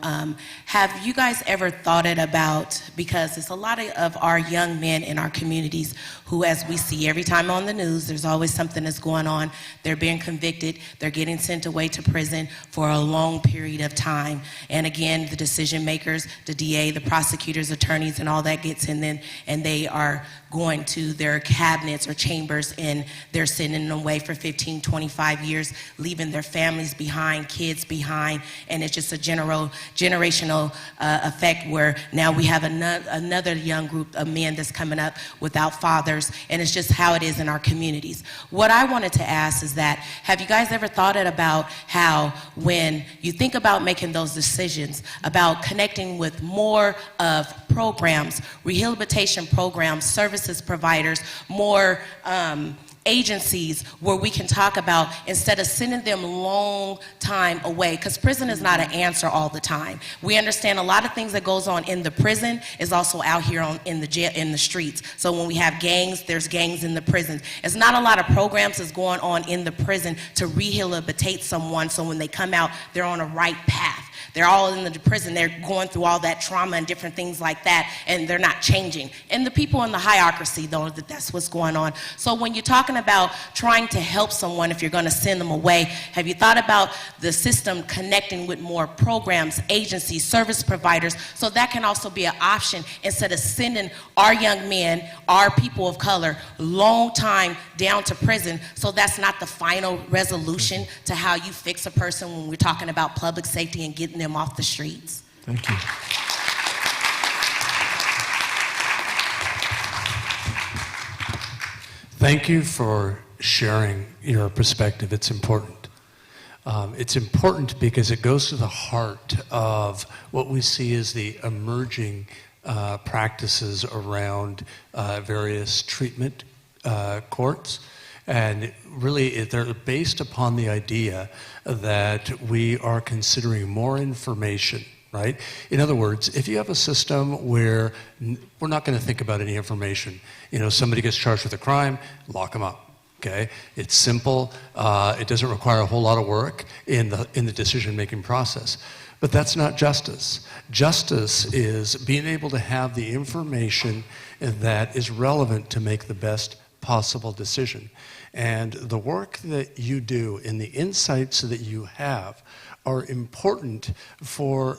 have you guys ever thought it about, because it's a lot of our young men in our communities who, as we see every time on the news, there's always something that's going on. They're being convicted. They're getting sent away to prison for a long period of time. And again, the decision makers, the DA, the prosecutors, attorneys, and all that gets in them, and they are going to their cabinets or chambers, and they're sending them away for 15, 25 years, leaving their families behind, kids behind, and it's just a generational effect where now we have another young group of men that's coming up without fathers, and it's just how it is in our communities. What I wanted to ask is that, have you guys ever thought about how, when you think about making those decisions, about connecting with more of programs, rehabilitation programs, services providers, more agencies where we can talk about, instead of sending them long time away, because prison is not an answer all the time. We understand a lot of things that goes on in the prison is also out here in the jail, in the streets. So when we have gangs, there's gangs in the prisons. It's not a lot of programs that's going on in the prison to rehabilitate someone, so when they come out, they're on a right path. They're all in the prison. They're going through all that trauma and different things like that, and they're not changing. And the people in the hierarchy know that that's what's going on. So when you're talking about trying to help someone, if you're going to send them away, have you thought about the system connecting with more programs, agencies, service providers, so that can also be an option, instead of sending our young men, our people of color, long time down to prison? So that's not the final resolution to how you fix a person when we're talking about public safety and getting them off the streets. Thank you. Thank you for sharing your perspective. It's important. It's important because it goes to the heart of what we see as the emerging practices around various treatment courts. And really, they're based upon the idea that we are considering more information, right? In other words, if you have a system where we're not going to think about any information, somebody gets charged with a crime, lock them up. Okay, it's simple. It doesn't require a whole lot of work in the decision-making process. But that's not justice. Justice is being able to have the information that is relevant to make the best possible decision. And the work that you do and the insights that you have are important for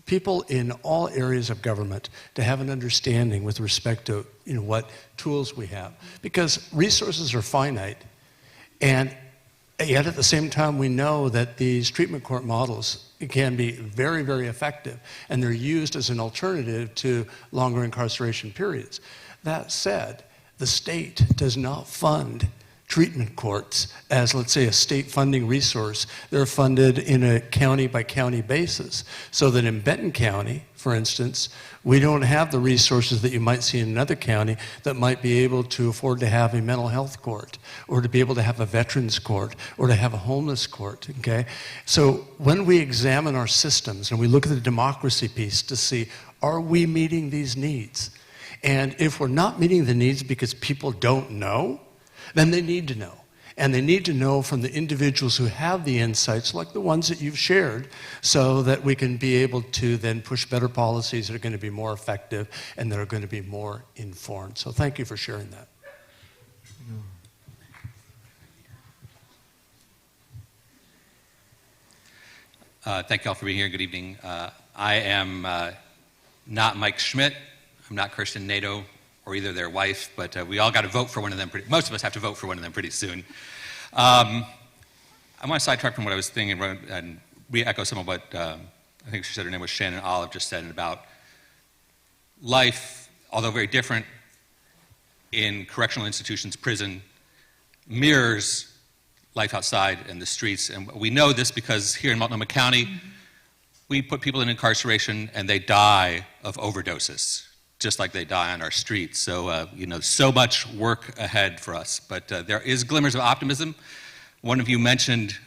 people in all areas of government to have an understanding with respect to what tools we have. Because resources are finite, and yet at the same time we know that these treatment court models can be very, very effective, and they're used as an alternative to longer incarceration periods. That said, the state does not fund treatment courts as, let's say, a state funding resource. They're funded in a county-by-county basis. So that in Benton County, for instance, we don't have the resources that you might see in another county that might be able to afford to have a mental health court, or to be able to have a veterans court, or to have a homeless court, okay? So when we examine our systems and we look at the democracy piece to see, are we meeting these needs? And if we're not meeting the needs because people don't know, then they need to know. And they need to know from the individuals who have the insights, like the ones that you've shared, so that we can be able to then push better policies that are going to be more effective and that are going to be more informed. So thank you for sharing that. Thank you all for being here. Good evening. I am not Mike Schmidt. I'm not Kirsten Nato or either their wife, but we all got to vote for one of them. Most of us have to vote for one of them pretty soon. I want to sidetrack from what I was thinking and re-echo some of what I think she said her name was Shannon Olive just said about life, although very different in correctional institutions, prison, mirrors life outside in the streets. And we know this because here in Multnomah County, we put people in incarceration and they die of overdoses, just like they die on our streets. So, so much work ahead for us. But there is glimmers of optimism. One of you mentioned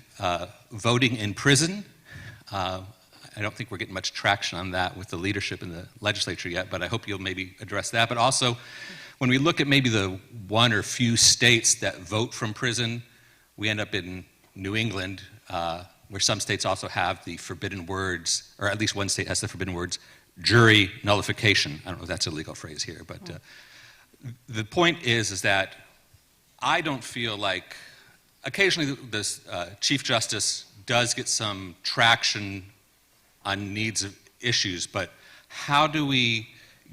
voting in prison. I don't think we're getting much traction on that with the leadership in the legislature yet, but I hope you'll maybe address that. But also, when we look at maybe the one or few states that vote from prison, we end up in New England, where some states also have the forbidden words, or at least one state has the forbidden words, jury nullification. I don't know if that's a legal phrase here, but the point is that I don't feel like, occasionally this Chief Justice does get some traction on needs of issues, but how do we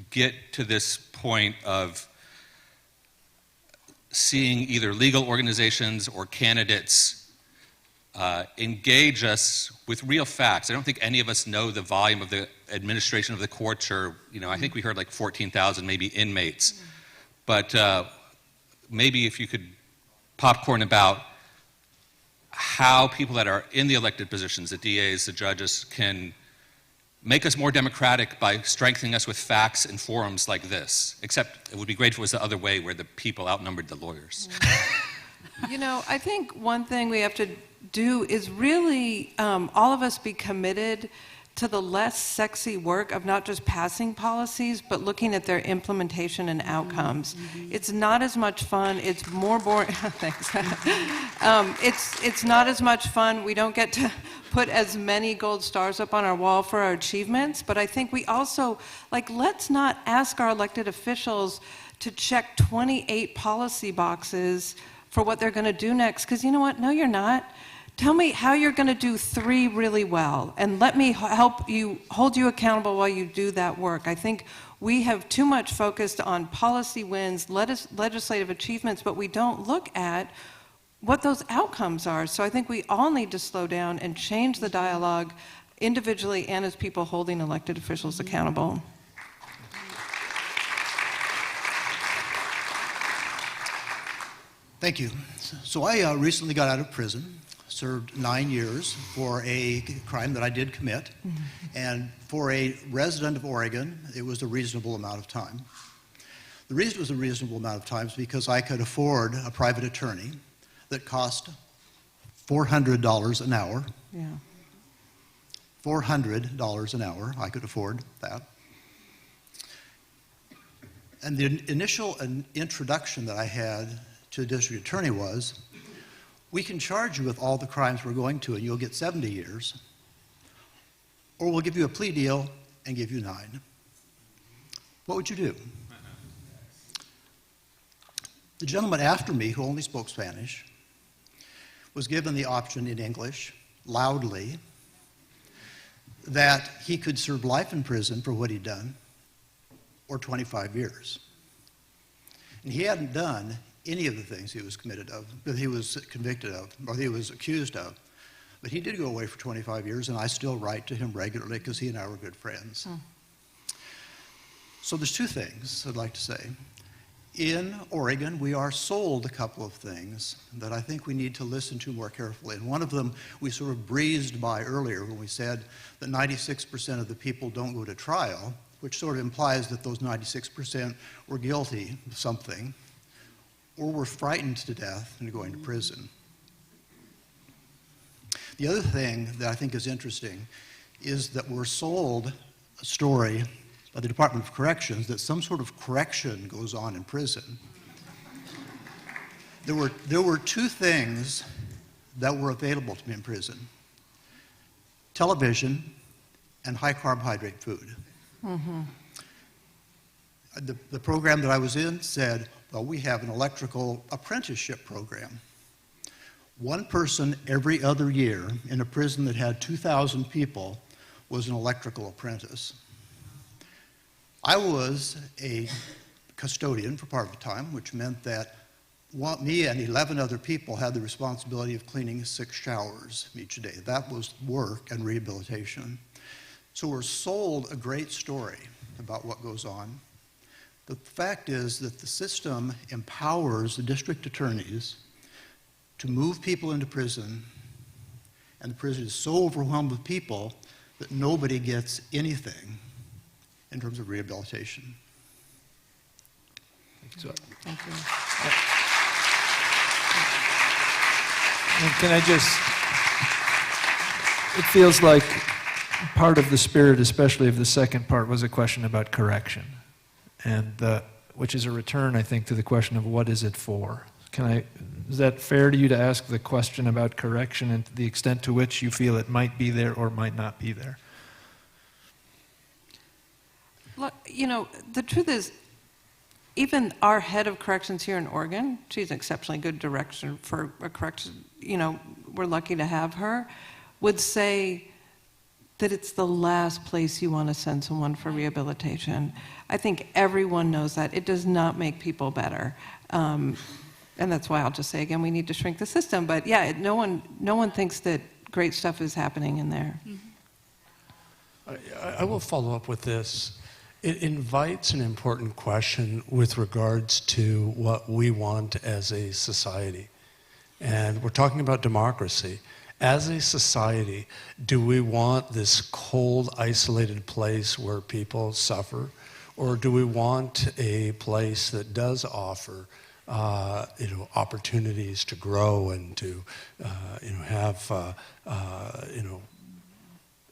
get to this point of seeing either legal organizations or candidates engage us with real facts? I don't think any of us know the volume of the administration of the courts, or, I think we heard like 14,000 maybe inmates. But maybe if you could popcorn about how people that are in the elected positions, the DAs, the judges, can make us more democratic by strengthening us with facts in forums like this. Except it would be great if it was the other way, where the people outnumbered the lawyers. I think one thing we have to do is really all of us be committed to the less sexy work of not just passing policies, but looking at their implementation and outcomes. It's not as much fun. It's more boring. Thanks. It's not as much fun. We don't get to put as many gold stars up on our wall for our achievements, but I think we also, let's not ask our elected officials to check 28 policy boxes for what they're going to do next, because you know what? No, you're not. Tell me how you're going to do 3 really well, and let me help you, hold you accountable while you do that work. I think we have too much focused on policy wins, legislative achievements, but we don't look at what those outcomes are. So I think we all need to slow down and change the dialogue individually and as people holding elected officials accountable. Thank you. So I recently got out of prison, served 9 years for a crime that I did commit. And for a resident of Oregon, it was a reasonable amount of time. The reason it was a reasonable amount of time is because I could afford a private attorney that cost $400 an hour. Yeah. $400 an hour, I could afford that. And the initial introduction that I had to the district attorney was, we can charge you with all the crimes we're going to and you'll get 70 years, or we'll give you a plea deal and give you 9. What would you do? The gentleman after me, who only spoke Spanish, was given the option in English, loudly, that he could serve life in prison for what he'd done, or 25 years. And he hadn't done any of the things he was committed of, that he was convicted of, or he was accused of. But he did go away for 25 years, and I still write to him regularly because he and I were good friends. So there's 2 things I'd like to say. In Oregon, we are sold a couple of things that I think we need to listen to more carefully. And one of them we sort of breezed by earlier when we said that 96% of the people don't go to trial, which sort of implies that those 96% were guilty of something, or were frightened to death and going to prison. The other thing that I think is interesting is that we're sold a story by the Department of Corrections that some sort of correction goes on in prison. There were two things that were available to me in prison: television and high carbohydrate food. Mm-hmm. The program that I was in said, well, we have an electrical apprenticeship program. One person every other year in a prison that had 2,000 people was an electrical apprentice. I was a custodian for part of the time, which meant that me and 11 other people had the responsibility of cleaning 6 showers each day. That was work and rehabilitation. So we're sold a great story about what goes on. The fact is that the system empowers the district attorneys to move people into prison, and the prison is so overwhelmed with people that nobody gets anything in terms of rehabilitation. So, Thank you. And can I just, it feels like part of the spirit, especially of the second part, was a question about correction, and which is a return, I think, to the question of what is it for? Is that fair to you to ask the question about correction and the extent to which you feel it might be there or might not be there? Look, you know, the truth is, even our head of corrections here in Oregon, she's an exceptionally good director for a correction, you know, we're lucky to have her, would say that it's the last place you want to send someone for rehabilitation. I think everyone knows that. It does not make people better. And that's why I'll just say again, we need to shrink the system. But yeah, no one thinks that great stuff is happening in there. I will follow up with this. It invites an important question with regards to what we want as a society. And we're talking about democracy. As a society, do we want this cold, isolated place where people suffer? Or do we want a place that does offer opportunities to grow and to have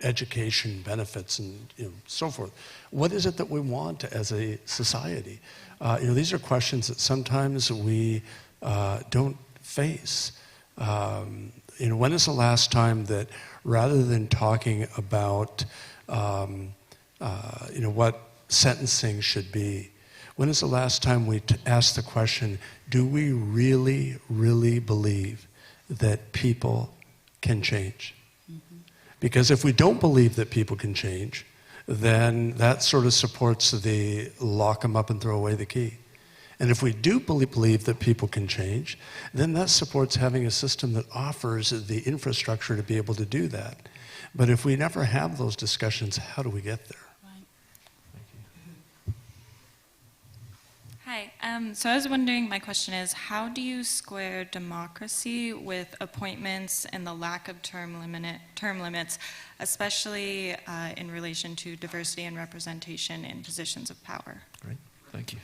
education benefits and so forth? What is it that we want as a society? These are questions that sometimes we don't face. When is the last time that, rather than talking about what sentencing should be, when is the last time we asked the question, do we really, really believe that people can change? Mm-hmm. Because if we don't believe that people can change, then that sort of supports the lock them up and throw away the key. And if we do believe that people can change, then that supports having a system that offers the infrastructure to be able to do that. But if we never have those discussions, how do we get there? Hi. So I was wondering, my question is, how do you square democracy with appointments and the lack of term limits, especially in relation to diversity and representation in positions of power? Great. Thank you.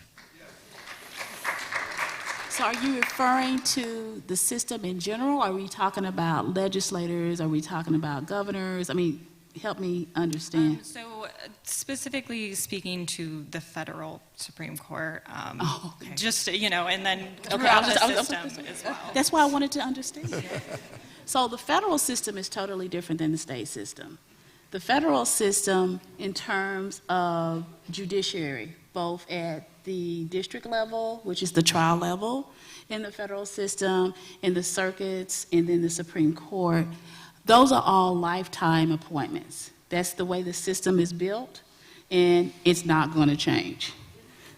So are you referring to the system in general? Are we talking about legislators? Are we talking about governors? I mean, help me understand. So specifically speaking to the federal Supreme Court, okay. Just, and then Okay, throughout the system as well. That's why I wanted to understand. So the federal system is totally different than the state system. The federal system, in terms of judiciary, both at the district level, which is the trial level in the federal system, in the circuits, and then the Supreme Court, those are all lifetime appointments. That's the way the system is built, and it's not going to change.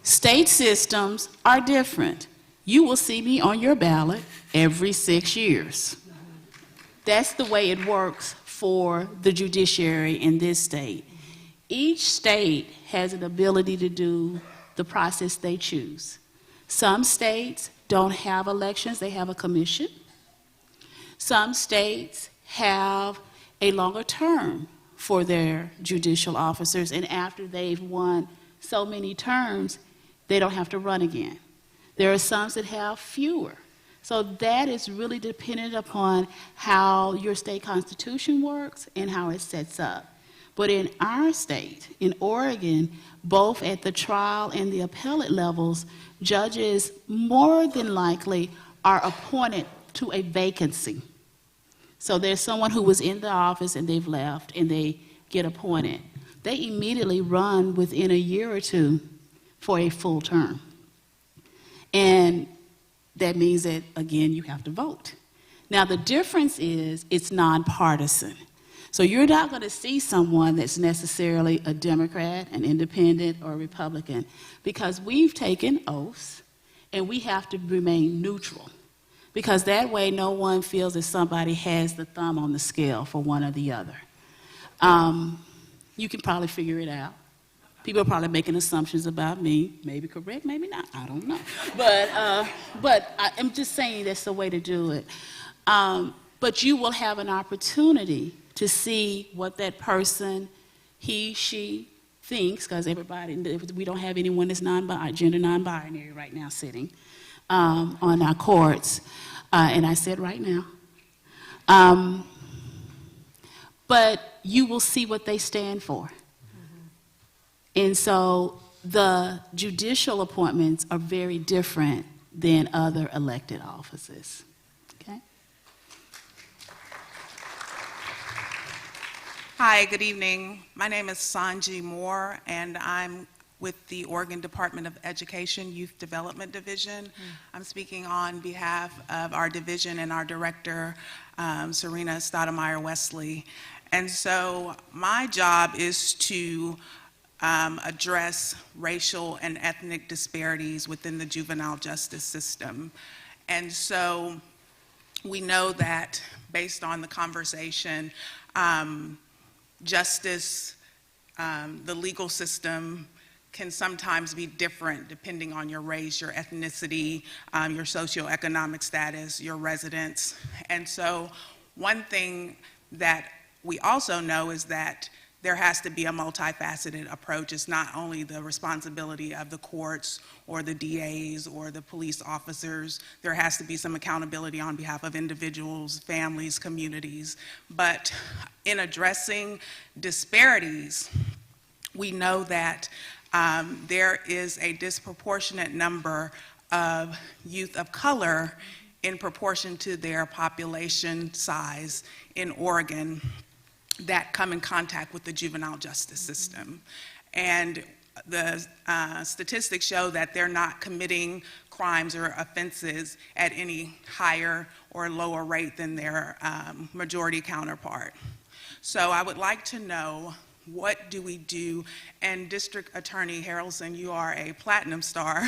State systems are different. You will see me on your ballot every 6 years. That's the way it works for the judiciary in this state. Each state has an ability to do the process they choose. Some states don't have elections, they have a commission. Some states have a longer term for their judicial officers, and after they've won so many terms, they don't have to run again. There are some that have fewer. So that is really dependent upon how your state constitution works and how it sets up. But in our state, in Oregon, both at the trial and the appellate levels, judges more than likely are appointed to a vacancy. So there's someone who was in the office and they've left and they get appointed. They immediately run within a year or two for a full term. And that means that, again, you have to vote. Now, the difference is it's nonpartisan. So you're not going to see someone that's necessarily a Democrat, an independent, or a Republican, because we've taken oaths and we have to remain neutral. Because that way no one feels that somebody has the thumb on the scale for one or the other. You can probably figure it out. People are probably making assumptions about me, maybe correct, maybe not, I don't know. But I'm just saying that's the way to do it. But you will have an opportunity to see what that person, he, she, thinks, because everybody, we don't have anyone that's gender non-binary right now sitting on our courts, and I said right now. But you will see what they stand for. And so the judicial appointments are very different than other elected offices. Okay? Hi, good evening. My name is Sanji Moore, and I'm with the Oregon Department of Education Youth Development Division. I'm speaking on behalf of our division and our director, Serena Stoudemire-Wesley. And so my job is to address racial and ethnic disparities within the juvenile justice system. And so we know that based on the conversation, justice, the legal system can sometimes be different depending on your race, your ethnicity, your socioeconomic status, your residence. And so one thing that we also know is that there has to be a multifaceted approach. It's not only the responsibility of the courts or the DAs or the police officers. There has to be some accountability on behalf of individuals, families, communities. But in addressing disparities, we know that there is a disproportionate number of youth of color in proportion to their population size in Oregon that come in contact with the juvenile justice system. And the statistics show that they're not committing crimes or offenses at any higher or lower rate than their majority counterpart. So I would like to know, what do we do? And District Attorney Haroldson, you are a platinum star.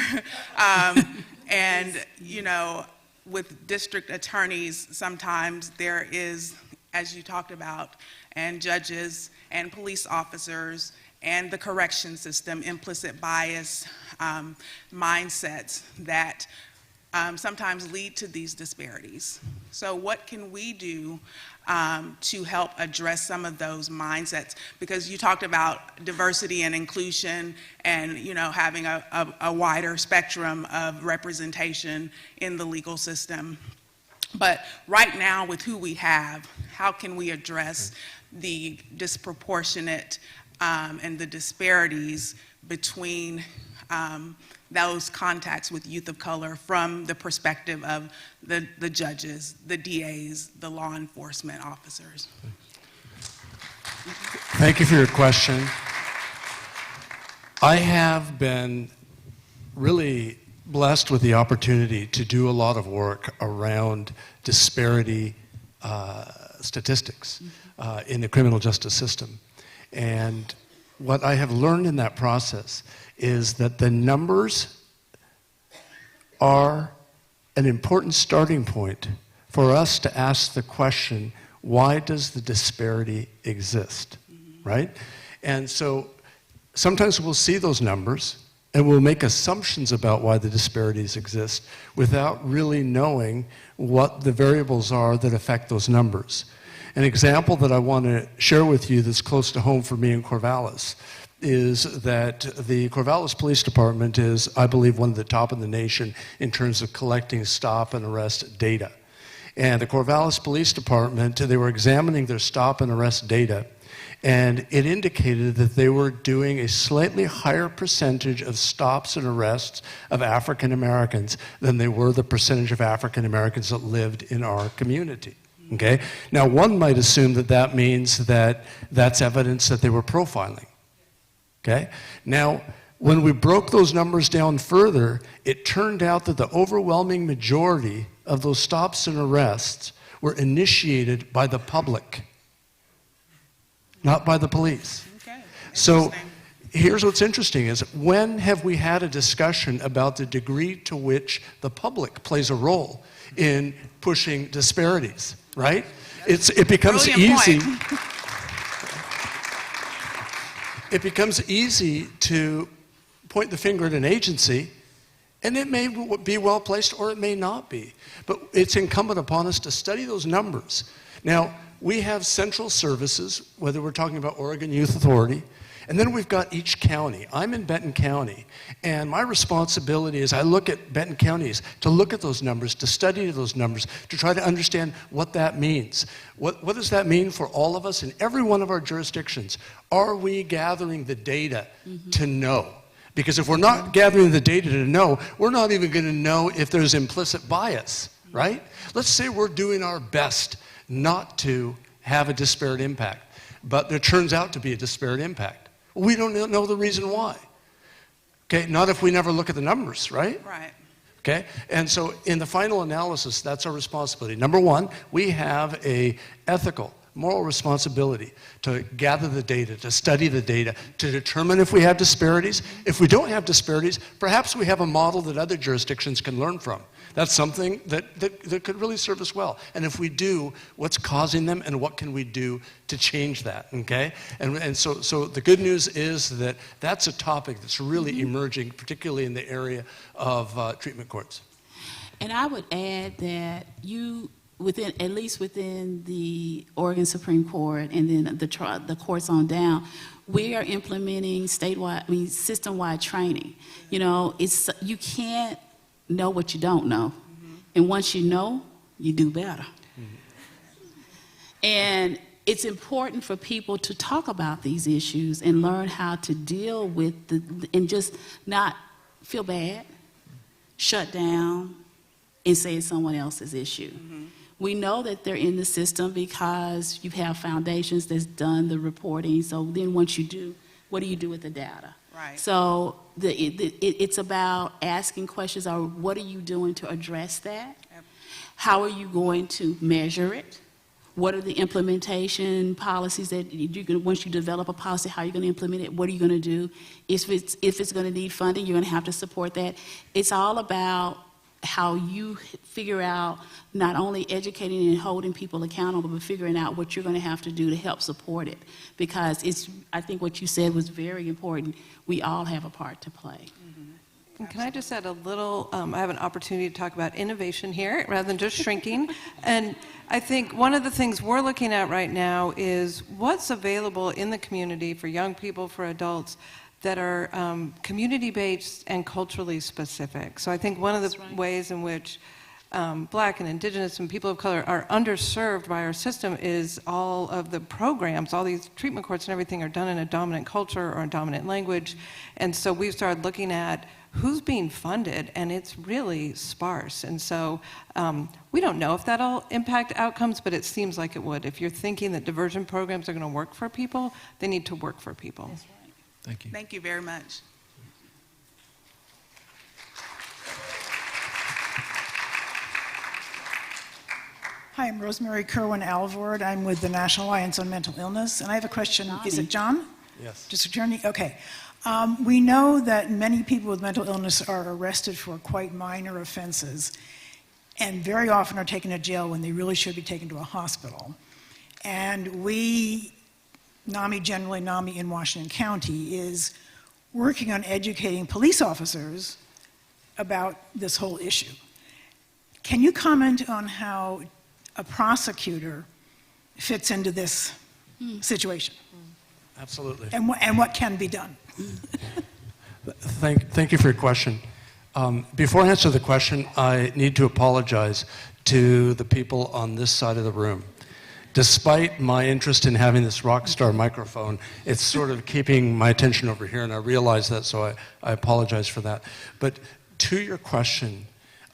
And you know, with district attorneys, sometimes there is, as you talked about, and judges and police officers and the correction system, implicit bias mindsets that sometimes lead to these disparities. So what can we do to help address some of those mindsets? Because you talked about diversity and inclusion and, you know, having a wider spectrum of representation in the legal system. But right now, with who we have, how can we address the disproportionate and the disparities between those contacts with youth of color from the perspective of the judges, the DAs, the law enforcement officers? Thank you for your question. I have been really blessed with the opportunity to do a lot of work around disparity statistics in the criminal justice system. And what I have learned in that process is that the numbers are an important starting point for us to ask the question, why does the disparity exist, right? And so sometimes we'll see those numbers and we'll make assumptions about why the disparities exist without really knowing what the variables are that affect those numbers. An example that I want to share with you that's close to home for me in Corvallis is that the Corvallis Police Department is, I believe, one of the top in the nation in terms of collecting stop and arrest data. And the Corvallis Police Department, they were examining their stop and arrest data, and it indicated that they were doing a slightly higher percentage of stops and arrests of African Americans than they were the percentage of African Americans that lived in our community. Okay? Now, one might assume that that means that that's evidence that they were profiling. Okay? Now, when we broke those numbers down further, it turned out that the overwhelming majority of those stops and arrests were initiated by the public, not by the police. Okay. So here's what's interesting is, when have we had a discussion about the degree to which the public plays a role in pushing disparities, right? It becomes easy. It becomes easy to point the finger at an agency, and it may be well placed or it may not be. But it's incumbent upon us to study those numbers. Now, we have central services, whether we're talking about Oregon Youth Authority, and then we've got each county. I'm in Benton County, and my responsibility as I look at Benton County is to look at those numbers, to study those numbers, to try to understand what that means. What does that mean for all of us in every one of our jurisdictions? Are we gathering the data to know? Because if we're not gathering the data to know, we're not even going to know if there's implicit bias, right? Let's say we're doing our best not to have a disparate impact, but there turns out to be a disparate impact. Well, we don't know the reason why. Okay, not if we never look at the numbers, right? Right. Okay, and so in the final analysis, that's our responsibility. Number one, we have a ethical, moral responsibility to gather the data, to study the data, to determine if we have disparities. If we don't have disparities, perhaps we have a model that other jurisdictions can learn from. That's something that could really serve us well. And if we do, what's causing them and what can we do to change that, okay? And so the good news is that that's a topic that's really emerging, particularly in the area of treatment courts. And I would add that at least within the Oregon Supreme Court and then the courts on down, we are implementing system-wide training. You know, you can't know what you don't know. And once you know, you do better. And it's important for people to talk about these issues and learn how to deal with and just not feel bad, shut down, and say it's someone else's issue. We know that they're in the system because you have foundations that's done the reporting. So then once you do, what do you do with the data? Right. So it's about asking questions, or what are you doing to address that? Yep. How are you going to measure it? What are the implementation policies that once you develop a policy, how are you going to implement it? What are you going to do? If it's going to need funding, you're going to have to support that. It's all about how you figure out not only educating and holding people accountable, but figuring out what you're going to have to do to help support it. Because I think what you said was very important. We all have a part to play. And can I just add a little, I have an opportunity to talk about innovation here rather than just shrinking. And I think one of the things we're looking at right now is what's available in the community for young people, for adults, that are community-based and culturally specific. So I think one of the ways in which Black and Indigenous and people of color are underserved by our system is all of the programs, all these treatment courts and everything are done in a dominant culture or a dominant language. And so we've started looking at who's being funded, and it's really sparse. And so we don't know if that'll impact outcomes, but it seems like it would. If you're thinking that diversion programs are going to work for people, they need to work for people. That's right. Thank you. Thank you very much. Hi, I'm Rosemary Kerwin-Alvord. I'm with the National Alliance on Mental Illness, and I have a question. Is it John? Yes. District Attorney? Okay. We know that many people with mental illness are arrested for quite minor offenses and very often are taken to jail when they really should be taken to a hospital. And NAMI in Washington County is working on educating police officers about this whole issue. Can you comment on how a prosecutor fits into this situation? Absolutely. And what can be done? Thank you for your question. Before I answer the question, I need to apologize to the people on this side of the room. despite my interest in having this rock star microphone, it's sort of keeping my attention over here, and I realize that, so I apologize for that. But to your question,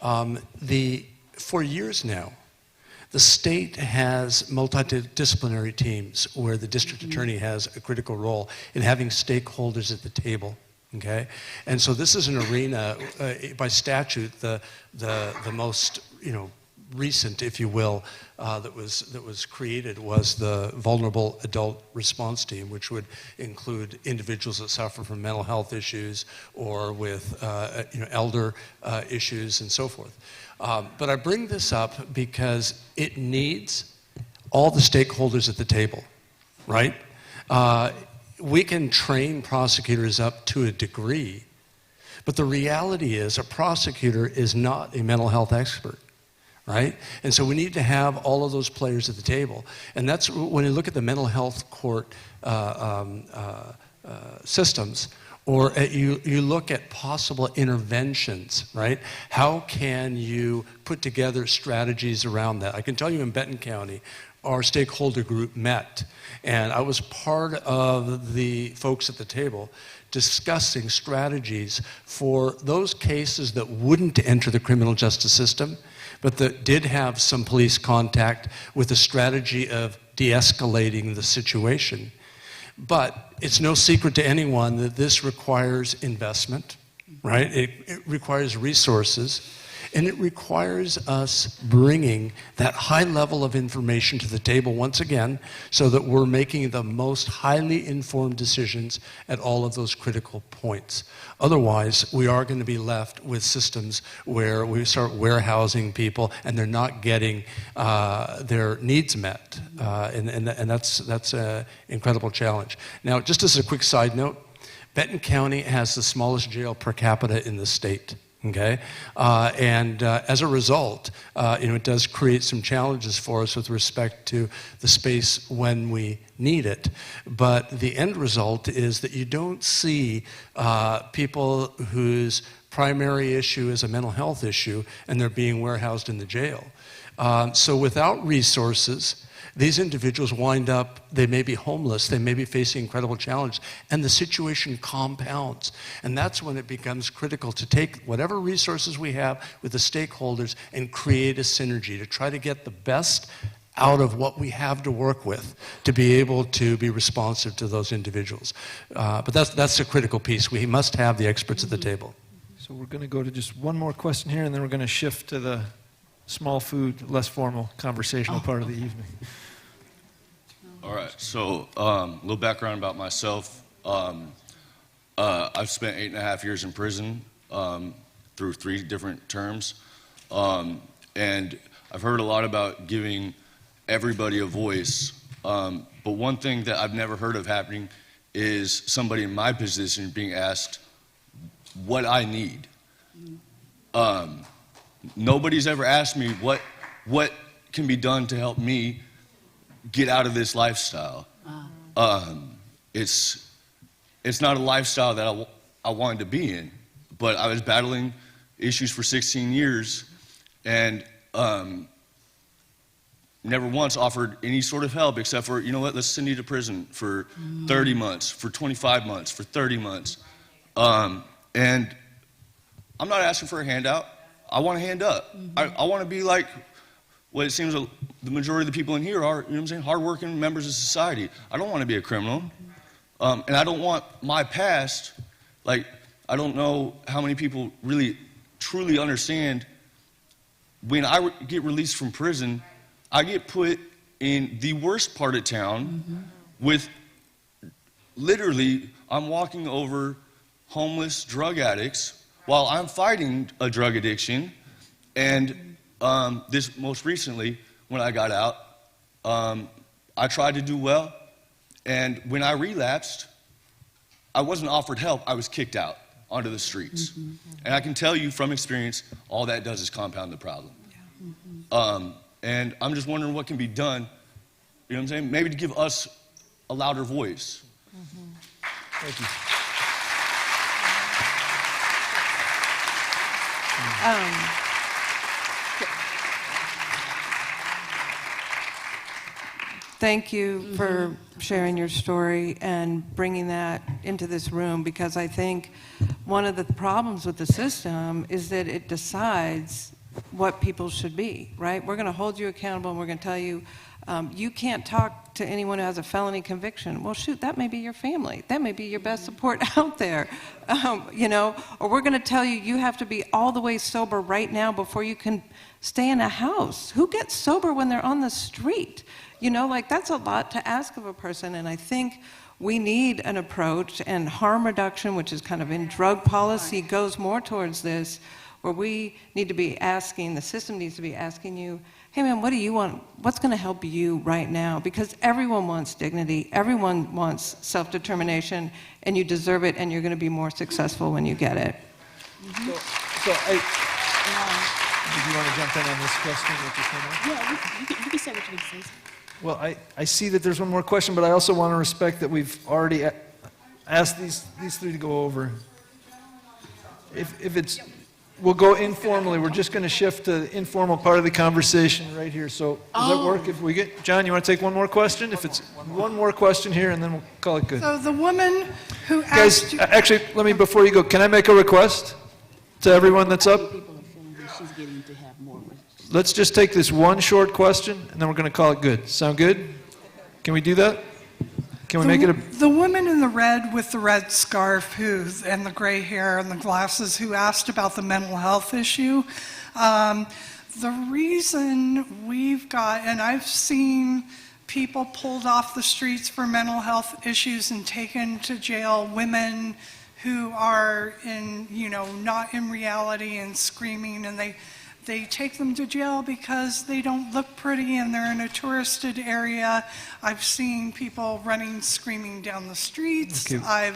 for years now, the state has multidisciplinary teams where the district attorney has a critical role in having stakeholders at the table. Okay, and so this is an arena by statute, the most recent, if you will, that was created was the Vulnerable Adult Response Team, which would include individuals that suffer from mental health issues or with elder issues and so forth. But I bring this up because it needs all the stakeholders at the table, right? We can train prosecutors up to a degree, but the reality is a prosecutor is not a mental health expert, right? And so we need to have all of those players at the table. And that's when you look at the mental health court systems, or you look at possible interventions, right? How can you put together strategies around that? I can tell you in Benton County, our stakeholder group met, and I was part of the folks at the table discussing strategies for those cases that wouldn't enter the criminal justice system, but that did have some police contact with a strategy of de-escalating the situation. But it's no secret to anyone that this requires investment, right? It requires resources, and it requires us bringing that high level of information to the table once again so that we're making the most highly informed decisions at all of those critical points. Otherwise, we are going to be left with systems where we start warehousing people and they're not getting their needs met. And that's an incredible challenge. Now, just as a quick side note, Benton County has the smallest jail per capita in the state. Okay, as a result, it does create some challenges for us with respect to the space when we need it. But the end result is that you don't see people whose primary issue is a mental health issue and they're being warehoused in the jail. So without resources, these individuals wind up, they may be homeless, they may be facing incredible challenge, and the situation compounds. And that's when it becomes critical to take whatever resources we have with the stakeholders and create a synergy to try to get the best out of what we have to work with to be able to be responsive to those individuals. But that's a critical piece. We must have the experts at the table. So we're going to go to just one more question here, and then we're going to shift to the small food, less formal conversational part of the evening. All right, so a little background about myself. I've spent 8.5 years in prison through 3 different terms. And I've heard a lot about giving everybody a voice. But one thing that I've never heard of happening is somebody in my position being asked what I need. Nobody's ever asked me what can be done to help me get out of this lifestyle. It's not a lifestyle that I wanted to be in, but I was battling issues for 16 years and never once offered any sort of help except for, you know what, let's send you to prison for 30 months, for 25 months, for 30 months. And I'm not asking for a handout. I want a hand up. I want to be like what it seems the majority of the people in here are, you know what I'm saying, hardworking members of society. I don't want to be a criminal. And I don't want my past, like, I don't know how many people really, truly understand when I get released from prison, I get put in the worst part of town with, literally, I'm walking over homeless drug addicts while I'm fighting a drug addiction. And this most recently, when I got out, I tried to do well. And when I relapsed, I wasn't offered help. I was kicked out onto the streets. And I can tell you from experience, all that does is compound the problem. And I'm just wondering what can be done, you know what I'm saying, maybe to give us a louder voice. Thank you. Thank you for sharing your story and bringing that into this room, because I think one of the problems with the system is that it decides what people should be, right? We're going to hold you accountable, and we're going to tell you, you can't talk to anyone who has a felony conviction. Well, shoot, that may be your family. That may be your best support out there, you know? Or we're going to tell you, you have to be all the way sober right now before you can stay in a house. Who gets sober when they're on the street? You know, like, that's a lot to ask of a person, and I think we need an approach, and harm reduction, which is kind of in drug policy, goes more towards this, where we need to be asking, the system needs to be asking you, hey man, what do you want? What's going to help you right now? Because everyone wants dignity, everyone wants self-determination, and you deserve it, and you're going to be more successful when you get it. So did you want to jump in on this question that just came up? Yeah, you can say what you need to say. Well, I see that there's one more question, but I also want to respect that we've already asked these three to go over. If it's, we'll go informally. We're just going to shift to the informal part of the conversation right here. So does that work? If we get, John, you want to take one more question? If it's one more question here, and then we'll call it good. So the woman who Guys, asked you... actually, let me, before you go, can I make a request to everyone that's up? She's getting to have more. Let's just take this one short question, and then we're going to call it good. Sound good? Can we do that? Can we make it a... The woman in the red with the red scarf and the gray hair and the glasses who asked about the mental health issue, the reason we've got, and I've seen people pulled off the streets for mental health issues and taken to jail, women who are in, you know, not in reality and screaming, and they take them to jail because they don't look pretty and they're in a touristed area. I've seen people running, screaming down the streets. Okay.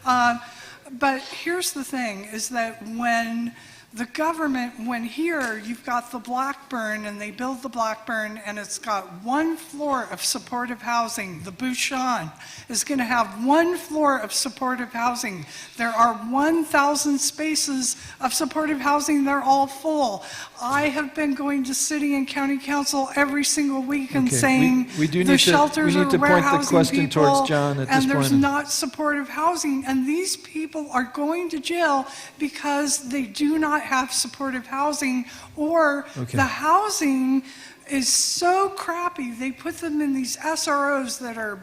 But here's the thing, is that when the government, when here you've got the Blackburn, and they build the Blackburn, and it's got one floor of supportive housing. The Bouchon is going to have one floor of supportive housing. There are 1,000 spaces of supportive housing. They're all full. I have been going to city and county council every single week and saying the shelters are warehousing people, towards John at and this there's point. not supportive housing, and these people are going to jail because they do not have supportive housing, or the housing is so crappy. They put them in these SROs that are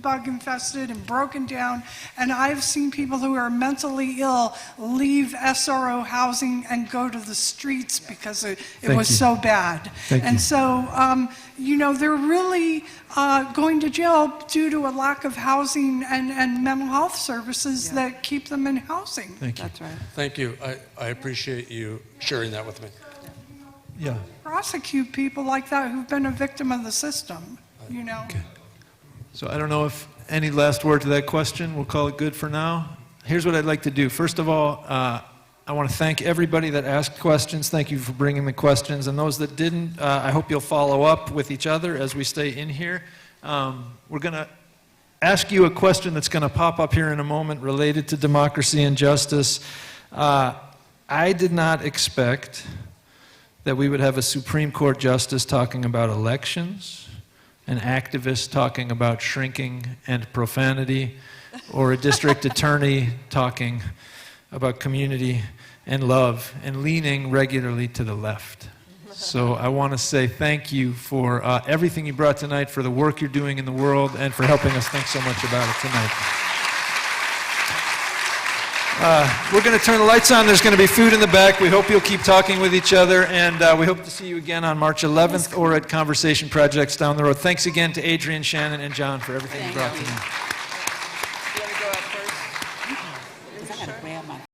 bug infested and broken down, and I've seen people who are mentally ill leave SRO housing and go to the streets because it was so bad. So, you know, they're really going to jail due to a lack of housing and mental health services that keep them in housing. Thank you. That's right. Thank you. I appreciate you sharing that with me. Yeah. Prosecute people like that who've been a victim of the system, you know. Okay. So I don't know if any last word to that question. We'll call it good for now. Here's what I'd like to do. First of all, I want to thank everybody that asked questions. Thank you for bringing the questions. And those that didn't, I hope you'll follow up with each other as we stay in here. We're going to ask you a question that's going to pop up here in a moment related to democracy and justice. I did not expect that we would have a Supreme Court justice talking about elections, an activist talking about shrinking and profanity, or a district attorney talking about community and love and leaning regularly to the left. So I want to say thank you for everything you brought tonight, for the work you're doing in the world, and for helping us think so much about it tonight. We're going to turn the lights on. There's going to be food in the back. We hope you'll keep talking with each other, and we hope to see you again on March 11th or at Conversation Projects down the road. Thanks again to Adrienne, Shannon, and John for everything you brought tonight.